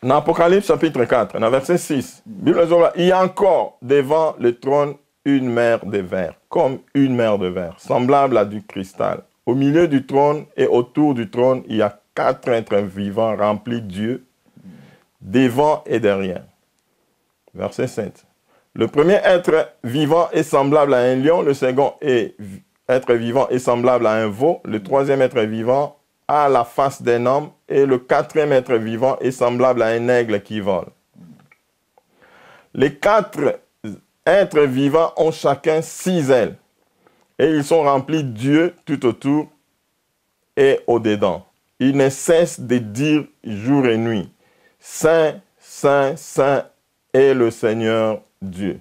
Dans Apocalypse chapitre 4, dans verset 6, Bible dit, il y a encore devant le trône une mer de verre, comme une mer de verre, semblable à du cristal. Au milieu du trône et autour du trône, il y a 4 êtres vivants remplis de Dieu, devant et derrière. Verset 7. Le premier être vivant est semblable à un lion, le second être vivant est semblable à un veau, le troisième être vivant à la face d'un homme, et le quatrième être vivant est semblable à un aigle qui vole. Les 4 êtres vivants ont chacun 6 ailes, et ils sont remplis de Dieu tout autour et au-dedans. Ils ne cessent de dire jour et nuit, Saint, Saint, Saint est le Seigneur Dieu,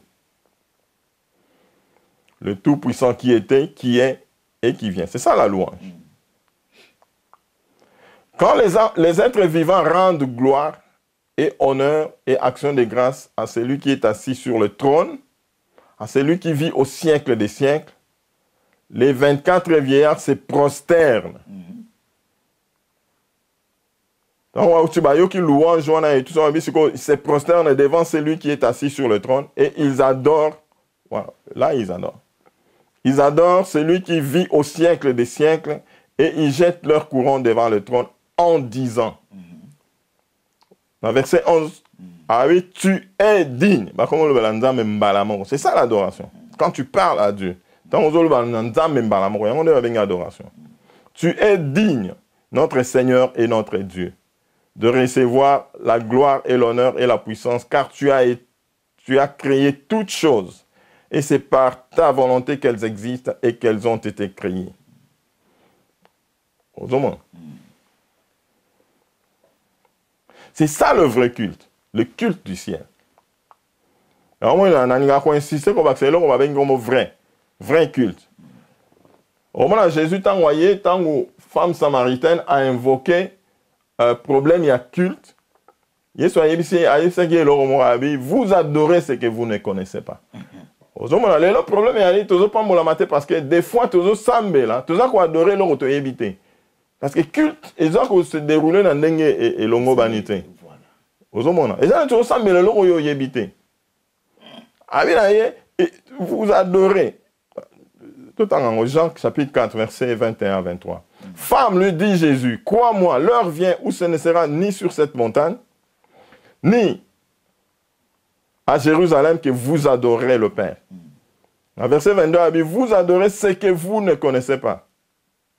le Tout-Puissant qui était, qui est et qui vient. C'est ça la louange. Quand les êtres vivants rendent gloire et honneur et action de grâce à celui qui est assis sur le trône, à celui qui vit au siècle des siècles, les 24 vieillards se prosternent. Donc, ils se prosternent devant celui qui est assis sur le trône et ils adorent. Voilà, là, ils adorent. Ils adorent celui qui vit au siècle des siècles et ils jettent leur couronne devant le trône en disant, dans verset 11, ah oui, tu es digne. C'est ça l'adoration. Quand tu parles à Dieu, tu es digne, notre Seigneur et notre Dieu, de recevoir la gloire et l'honneur et la puissance, car tu as créé toutes choses, et c'est par ta volonté qu'elles existent et qu'elles ont été créées. C'est ça le vrai culte, le culte du ciel. Alors moi, on a insisté qu'on va accélérer, on va venir comme vrai culte. Au moment où Jésus t'a envoyé, tant que femme samaritaine a invoqué un problème, il y a culte. Vous adorez ce que vous ne connaissez pas. Le problème est que parce que des fois, tu as adoré l'autre éviter. Parce que culte, ils ont se déroulé dans dengue et longo banité. Vous adorez. Tout en Jean chapitre 4, verset 21 à 23. Femme, lui dit Jésus, crois-moi, l'heure vient où ce ne sera ni sur cette montagne, ni à Jérusalem que vous adorez le Père. En verset 22, vous adorez ce que vous ne connaissez pas.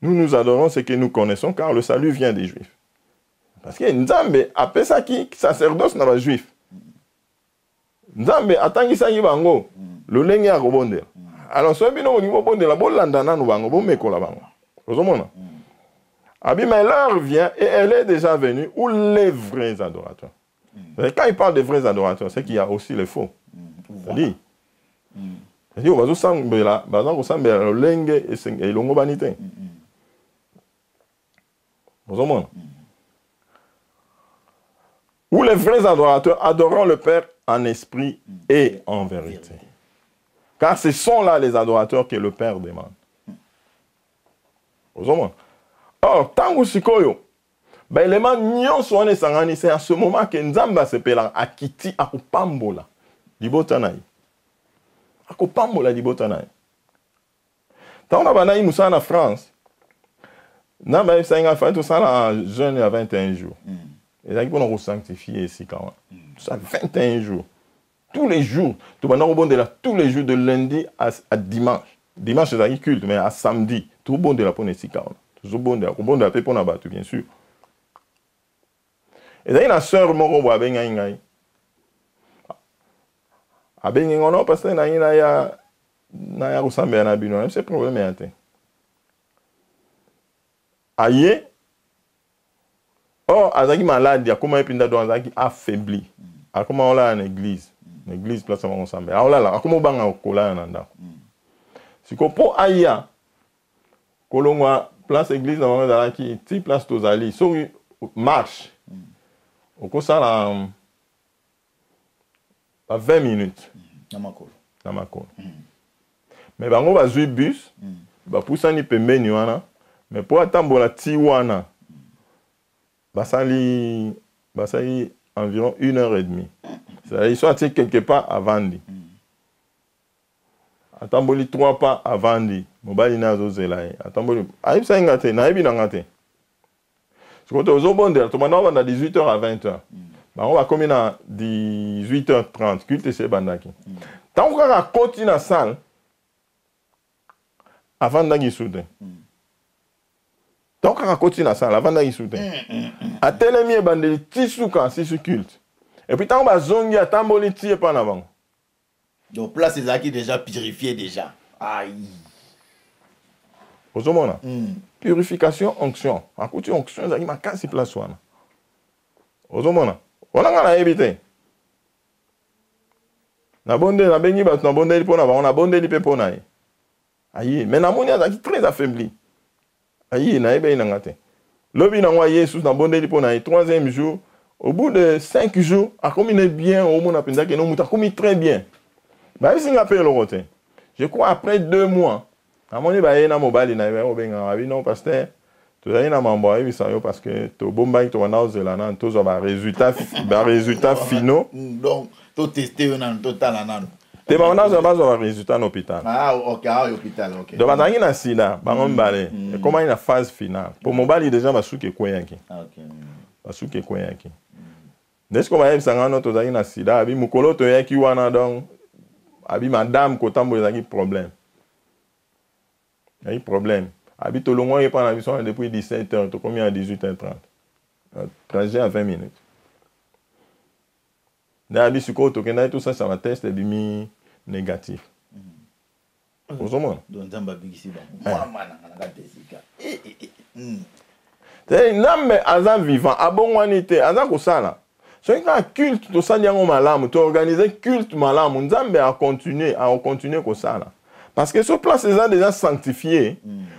Nous adorons ce que nous connaissons, car le salut vient des Juifs. Parce que Nzambe appelle ça qui sacerdoce n'a pas juif. Nzambe atangi ça bango le lengi a robonde. Alors so bino ni robonde la bolanda na no bango bo mekola bango. Ozomona. Abi mais l'heure vient et elle est déjà venue où les vrais adorateurs. Quand il parle des vrais adorateurs, c'est qu'il y a aussi les faux. C'est-à-dire c'est-à-dire bazosambela bazakosambela lolenge elongo bani te ozomona. Où les vrais adorateurs adoreront le Père en esprit et en vérité. Car ce sont là les adorateurs que le Père demande. Or, tango sikoyo, ba élément nyonso wana esangani, c'est à ce moment que Nzamba sepela akiti akupambola libota na ye. Akupambola libota na ye. Tango na bana musala na France, Nzamba esenga fa tout ça là jeune à 21 jours. Et là, on sanctifier ici quand même. Ça 21 jours. Tous les jours. Tout le monde est là tous les jours de lundi à dimanche. Dimanche, c'est un culte, mais à samedi. Tout le monde est là pour ici quand même. Tout le monde est là pour nous battre, bien sûr. Et là, il y a une soeur moro boa benga ingai. A benga ngono parce que na ya kusambia na bino. C'est problème yate. Aye. Oh, azaki malade, ya comment epinda do azaki affaibli. A comment on l'a en église. L'église place on ensemble. Ah là, comment banga okola na ndako. Siko po aya. Kolongwa place église na mama zalaki, ti place tozali. So marche. Okosa la 20 minutes. Na makolo. Mais bango bazui bus, ba pusani pembeni wana. Mais pour atambola ti wana. Basali environ 1h30. C'est-à-dire qu'ils sont quelque part avant dit. Atamboli 3 pas avant dit. Mobali na zozelaye. Atamboli. Aïb sa ingate, na ebi nangate. Ce qu'on te ozobonde, tout maintenant on a 18h à 20h. Bah on va comme à 18h30 culte c'est bandaki. Tant qu'on a continué la salle avant d'agi soudain. Donc, on a continué à ça, la vente soutien. A telemi et bandeli tisuka, si ce culte. Et puis, tant que zongi a tamboli tiye pas en avant. Donc, place c'est qui déjà purifié déjà. Aïe. Aux hommes, purification, onction. En côté onction, ça qui m'a cassé place. Aux hommes, on a évité. Na bonde, na bengi bat, na bonde li pona, on a bonde li pe pona. Aïe, mais na moni a très affaibli. Aïe, na ebe inangate. Lobi na wa Yesus na bonde li pona, 3e jour, au bout de 5 jours, a combiné bien, au monde a pensé que nous a commis très bien. Bah, il s'est appelé le rotin. Je crois après 2 mois, à mon ébaye na mobile na ebe obenga, abi non pasteur, tu as na mambo ibi sa yo parce que to bomba to wana zelana, to zo ba résultat finaux. Donc, to tester on total nan. Te ba wana zo ba zo résultat en hôpital. Ah, OK, à hôpital, OK. Donc batangi na sida, ba ngombale. Comment il a phase finale. Pour mobile déjà ba souke kwenyanki. OK. Ba souke kwenyanki. N'est-ce qu'on va ebisanga no to zaki na sida, abi mukolo to yaki wana donc abi madame kotambo ezaki problème. Il y a problème. Abi to longo y pas na biso depuis 17h, to combien à 18h30. Trajet à 20 minutes. D'abi suko to kenda tout ça va test bimi négatif. Aux hommes. Donc Nzamba bigisi ba. Mama na katesika. Nambe aza vivant, abongwanite, aza kosala. So un culte to sanyango malamu, to organiser culte malamu, Nzambe a continuer kosala. Parce que sur place les gens déjà sanctifiés,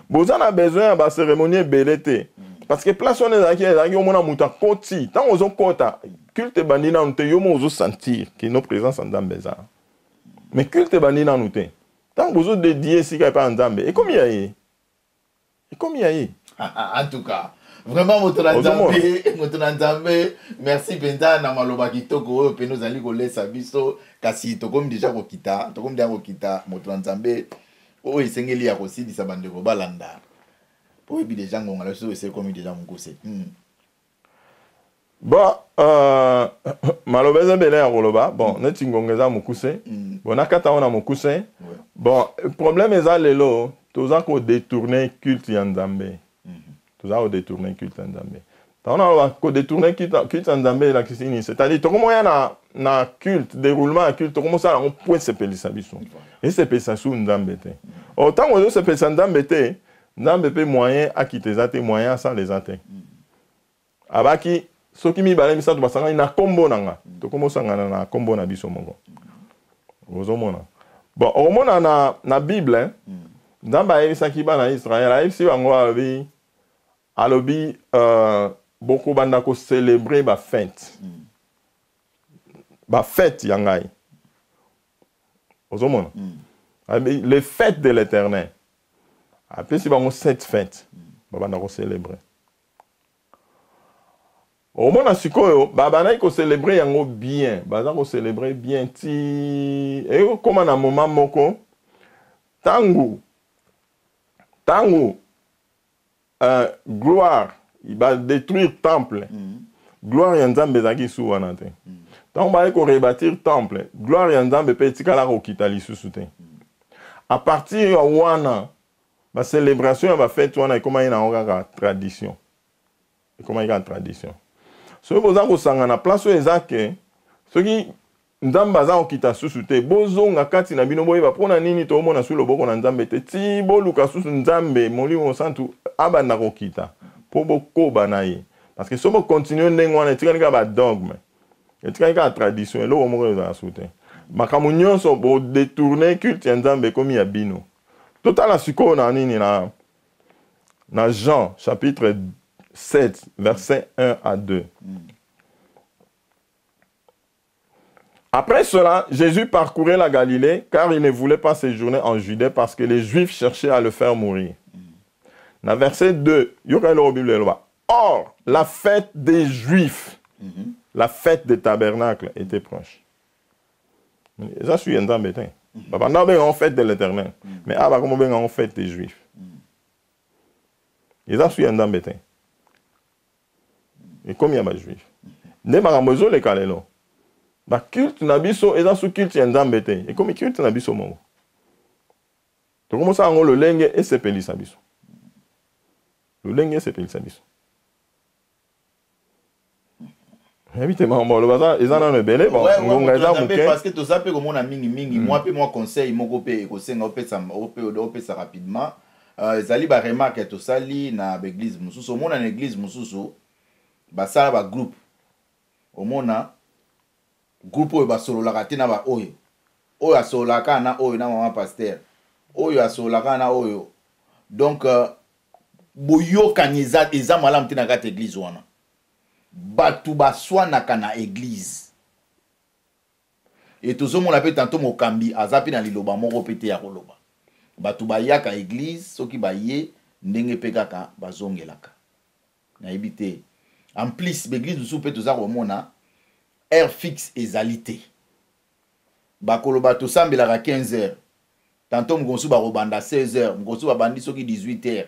vous en avez besoin de cérémonie belete. Parce que place on est là, on a muta koti, tant on kota, culte bandina on te yomo ozo sentir que nos présences en Nzambe za. Mais culte bandina on te. Tant vous ozo dédié si pas Nzambe. Et comme il y a eu. Et comme il y a eu. En tout cas, vraiment Motola Nzambe, merci Benda na maloba kitoko pe nous ali kolesa biso kasi tokomi déjà kokita Motola Nzambe o esengeli ya kosidisa bandeko balanda. Po ebi déjà ngongala so ese komi déjà mukuse. Bon, maloba zambele ya koloba, bon, neti ngongeza mukuse. Bon, nakata ona mukuse. Bon, problème eza lelo, toza ko détourner culte ya Nzambe. Toza ko détourner culte ya Nzambe. On a ko détourner culte ya Nzambe la kisini, c'est-à-dire to komo ya na culte, déroulement ya culte, to komo ça on peut sepelisa biso. Et sepelisa su Nzambe te. Autant on sepelisa Nzambe te, Nzambe pe moyen a quitter za te moyen sans les ate. Abaki soki mi balemi sa to basanga na kombo nanga. To komo sanga na kombo na biso mongo. Ozomona. Bon, au moins na Bible, hein, dans la Bible, dans Israël, si on a alobi beaucoup bandako célébrer ba fête. Ba fête yangai. Ozomona. Les fêtes de l'Éternel. Après si on cette fête, ba bandako célébrer. Au moins na sikoyo, ba bandako célébrer yango bien, ba bandako célébrer bien ti et comme na moment moko tangu gloire, il va détruire le temple. Gloire y nzambe zaki su wana te. Tant ba ko rebâtir temple, gloire y nzambe pe tikala ko kitali susu te. À partir ya wana, ba célébration va fête wana comme ina onga tradition. Comme ina tradition. So boza ko sanga na place ezake, soki nzamba za okita susu te bozonga kati na bino boyeba pona nini to mona su loboko na nzambe te ti boluka susu nzambe molimo santu abanda kokita po bokoba na ye parce que sobo continuer ndenge wana etikali ka ba dogme etikali ka tradition eloko moko ezala su te makambo nyonso bo détourner culte ya nzambe komi ya bino totala sikoyo na nini na Jean chapitre 7 verset 1 à 2. Après cela, Jésus parcourait la Galilée, car il ne voulait pas séjourner en Judée parce que les Juifs cherchaient à le faire mourir. Dans verset 2, or, la fête des Juifs, la fête des tabernacles était proche. Ça, c'est un embêtant. Pendant que on fête de l'Éternel, mais comment on fête des Juifs? Et ça, c'est un embêtant. Et combien il y a de Juifs? Ne pas les calés. Ba culte na biso eza su culte ya nzambe te e komi culte na biso mongo to komo sa ngolo lenge esepelisa biso lo lenge esepelisa biso habite mambo lo baza eza na nebele bon ngonga eza muke parce que to zape ko mona mingi moi pe moi conseil moko pe ko senga opesa rapidement ezali ba remarque to sali na église mususu mona na église mususu ba sala ba groupe o mona groupe oyo basololaka te na ba oyo asololaka na oyo na mama pasteur oyo asololaka na oyo donc boyokani eza malamu te na kati église wana batu baswanaka na église et tozomona pe tanto mokambi aza pe na liloba moko pe te ya koloba batu bayaka église soki baye ndenge pe kaka bazongelaka nayebi te en plus l'église mosusu pe toza komona heure fixe ezalité. Bakoloba to sambelaka 15h. Tantôt mugonsu ba robanda 16h, mugonsu ba bandi soki 18h.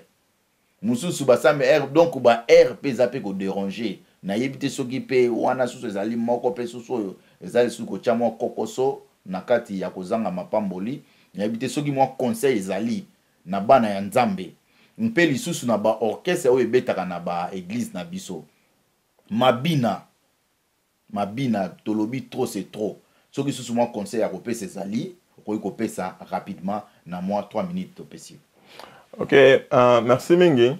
Mususu ba sambe heure donc ba heure peza pe ko déranger. Na yebite soki pe wana susu ezali moko pe susu oyo ezali suko chamo kokoso na kati ya kozanga mapamboli. Na yebite soki mo conseil ezali na bana ya nzambe. Mpe lisusu na ba orchestre oyo ebetaka na ba église na biso. Mabina tolobi trop c'est trop. Ce qui sous moi conseil à couper ces alliés, on couper ça rapidement dans moins 3 minutes possible. OK, merci mingi.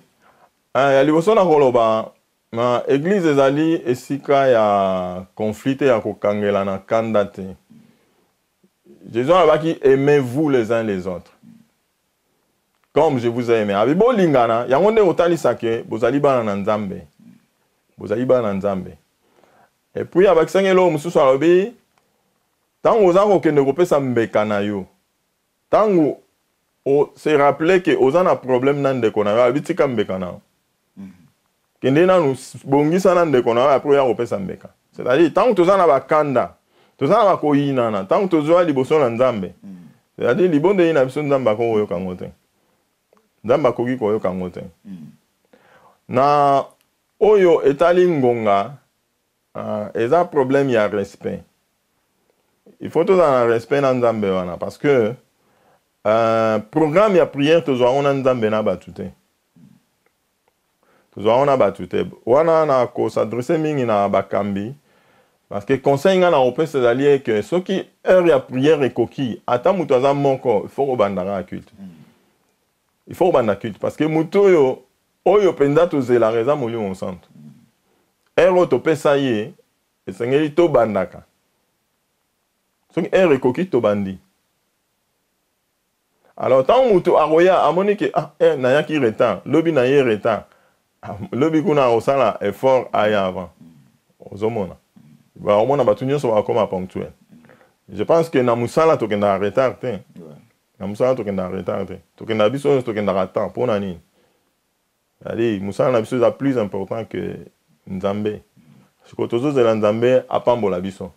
Ya liboso na koloba na église des alliés esika ya conflit ya kokangela na kanda te. Jésus a dit aimez-vous les uns les autres. Comme je vous ai aimé. Abi bolingana, yango nde otali sake bozali bana na nzambe. Bozali bana na nzambe. Et puis, avec ça, mususu alobi, tango ozango kende kopesa mbeka na yo. Tango o se rappeler que ozana problème nan de kona yo abitika mbeka na. Kende na nu bongisa nan de kona yo après ya kopesa mbeka. C'est-à-dire tango tozana bakanda, tozana bakoyina na, tango tozwa liboso na nzambe. C'est-à-dire libonde ina biso nzamba ko yo kangote. Nzamba koki ko yo kangote. Na oyo etali ngonga et ça problème il y a respect. Il faut tout un respect dans Nzambe wana parce que programme ya prière tozwa on Nzambe na batute. Tozwa on batute. Wana na ko s'adresser mingi na bakambi parce que conseil nga na opesa allié que ce qui heure ya prière et coquille ata mutu aza moko il faut obandaka culte. Il faut obandaka culte parce que mutu oyo penda tozela reza molimo santo. Ero to pesa ye esengeli to bandaka. Soki ero ekoki to bandi. Alors, tant que aroya, amoni que naya qui retard, lobby na ye retard. Lobby kuna osala effort aya avant. Ozomona. Ba omona batunyo so akoma ponctuel. Je pense que na musala to kenda retard te. Na musala to kenda retard te. To kenda biso to kenda retard pour nani. Allez, musala na biso est plus important que Nzambe. Ce que tozo zela Nzambe apambola biso.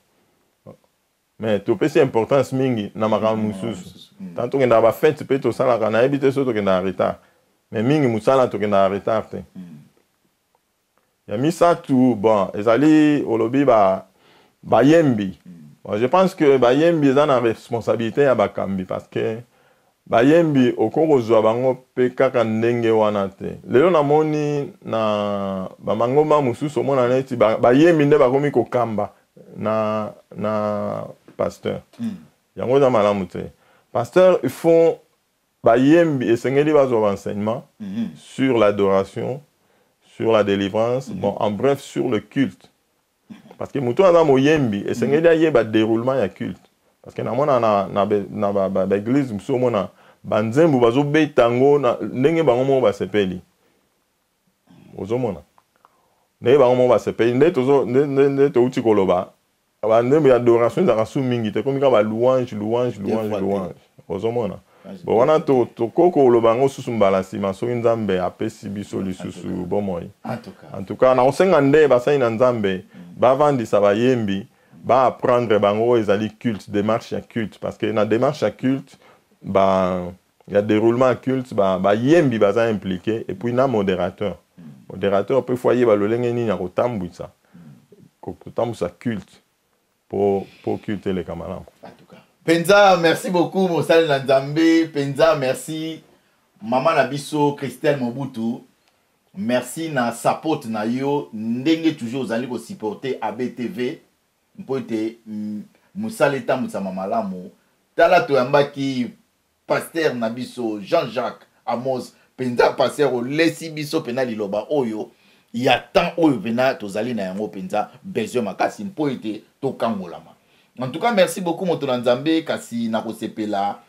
Mais to pesi importance mingi na makambo mususu. Tant to kenda ba fête pe to sala kana ebite so to kenda retard. Mais mingi musala to kenda retard te. Ya misa tout bon, ezali olobi ba yembi. Bon, je pense que ba yembi za na responsabilité ya bakambi parce que ba yembi okozwa bango pe kaka ndenge wana te. Lelo na moni na ba mangoma mususu mona neti ba yembi nde bakomi ko kamba na pasteur. Yango za malamu te. Pasteur ils font ba yembi esengeli bazwa enseignement sur l'adoration, sur la délivrance, bon en bref sur le culte. Parce que mutu ana moyembi esengeli ayeba déroulement ya culte. Parce que na mona na église muso mona banzembu bazobeta ngo ndenge bango mo basepeli. Ozomona. Ndenge bango mo basepeli nde to uti koloba. Bandembu ya adoration za kasu mingi te komika ba louange. Ozomona. Bon wana to koko oloba ngo susu mbala sima so Nzambe apesi biso lisusu bomoi. En tout cas na osenga nde basai na Nzambe ba vandisa ba yembi ba apprendre bango ezali culte, démarche ya culte parce que na démarche ya culte ba il y a déroulement culte ba yembi baza impliqué et puis na modérateur peut foyer ba lolenge ni na kotambwisa culte pour culter les camarades. En tout cas Penza, merci beaucoup Mosali na Nzambe. Penza, merci Maman Nabiso Christelle Mobutu. Merci na support na yo ndenge toujours ozali ko supporter ABTV. Mpote Mosali ta musama malamu. Tala to yambaki pasteur Nabiso Jean-Jacques Amos Penza pasteur o lesi biso pena liloba oyo. Ya tant oyo pena tozali na yango Penza besoin makasi mpote to kangolama. En tout cas, merci beaucoup, Motola Nzambe, kasi na kosepela.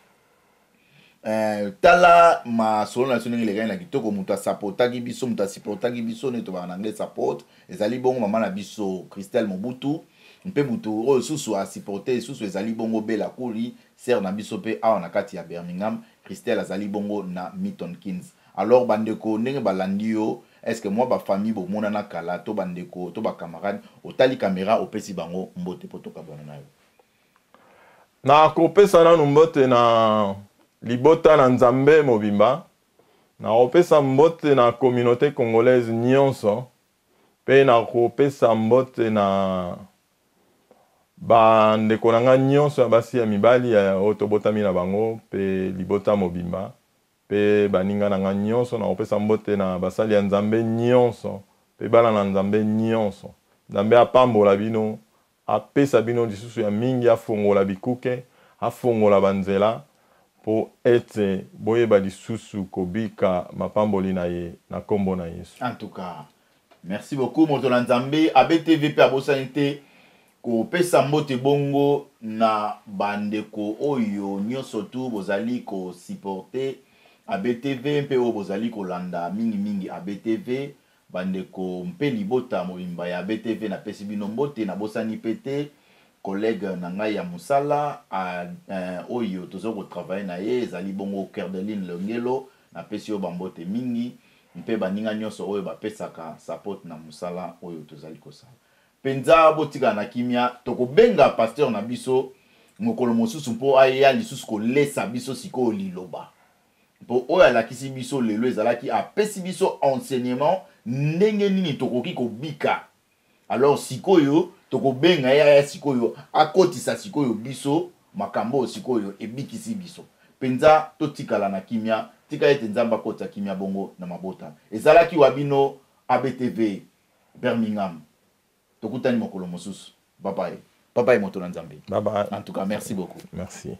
Tala ma solo national les gars na kitoko muta supporta gibiso muta supporta gibiso ne to ba anglais support ezali bongo mama na biso Christelle Mobutu mpe mutu o susu a supporter susu ezali bongo Bella Kuri sœur na biso pe a na kati ya Birmingham Christelle azali bongo na Milton Keynes. Alors bandeko ndenge balandi yo est-ce que moi ba famille bo mona na kala to bandeko to ba camarade otali caméra opesi bango mbote potoka bana nayo na kopesa na mbote na libota na Nzambe mobimba na kopesa mbote na communauté congolaise nyonso pe na kopesa mbote na ba ndeko nanga nyonso basi ya mibali ya otobotami na bango pe libota mobimba pe baninga nanga nyonso na kopesa mbote na basali ya Nzambe nyonso pe bana na Nzambe nyonso Nzambe apambola bino apesa bino lisusu ya mingi afongola bikuke afongola banzela po ete boyeba lisusu kobika mapamboli na ye na kombo na Yesu. En tout cas, merci beaucoup Motola Nzambe ABTV pe abosanite ko pesa mbote bongo na bandeko oyo nyonso tu bozali ko supporter ABTV pe o bozali ko landa mingi ABTV bandeko mpe libota mobimba ya ABTV na pesi bino mbote na bosani pete collègue na ngai ya musala oyo tozo ko travailler na ye ezali bongo Kerdeline Longelo na pesi yo bambote mingi mpe baninga nyonso oyo bapesaka support na musala oyo tozali kosala. Penza botika na kimia toko benga pasteur na biso mokolo mosusu mpo aya lisusu ko lesa biso siko liloba. Po oyo alakisi biso lelo ezalaki apesi biso enseignement ndenge nini tokoki kobika. Alors sikoyo toko benga ya sikoyo akotisa sikoyo biso makambo sikoyo ebikisi biso. Penza totikala na kimia tika ete Nzamba kota kimia bongo na mabota. Ezalaki wabino ABTV Birmingham. Tokutani mokolo mosusu. Bye bye. Bye bye Motola Nzambe. Bye bye. En tout cas, merci beaucoup. Merci.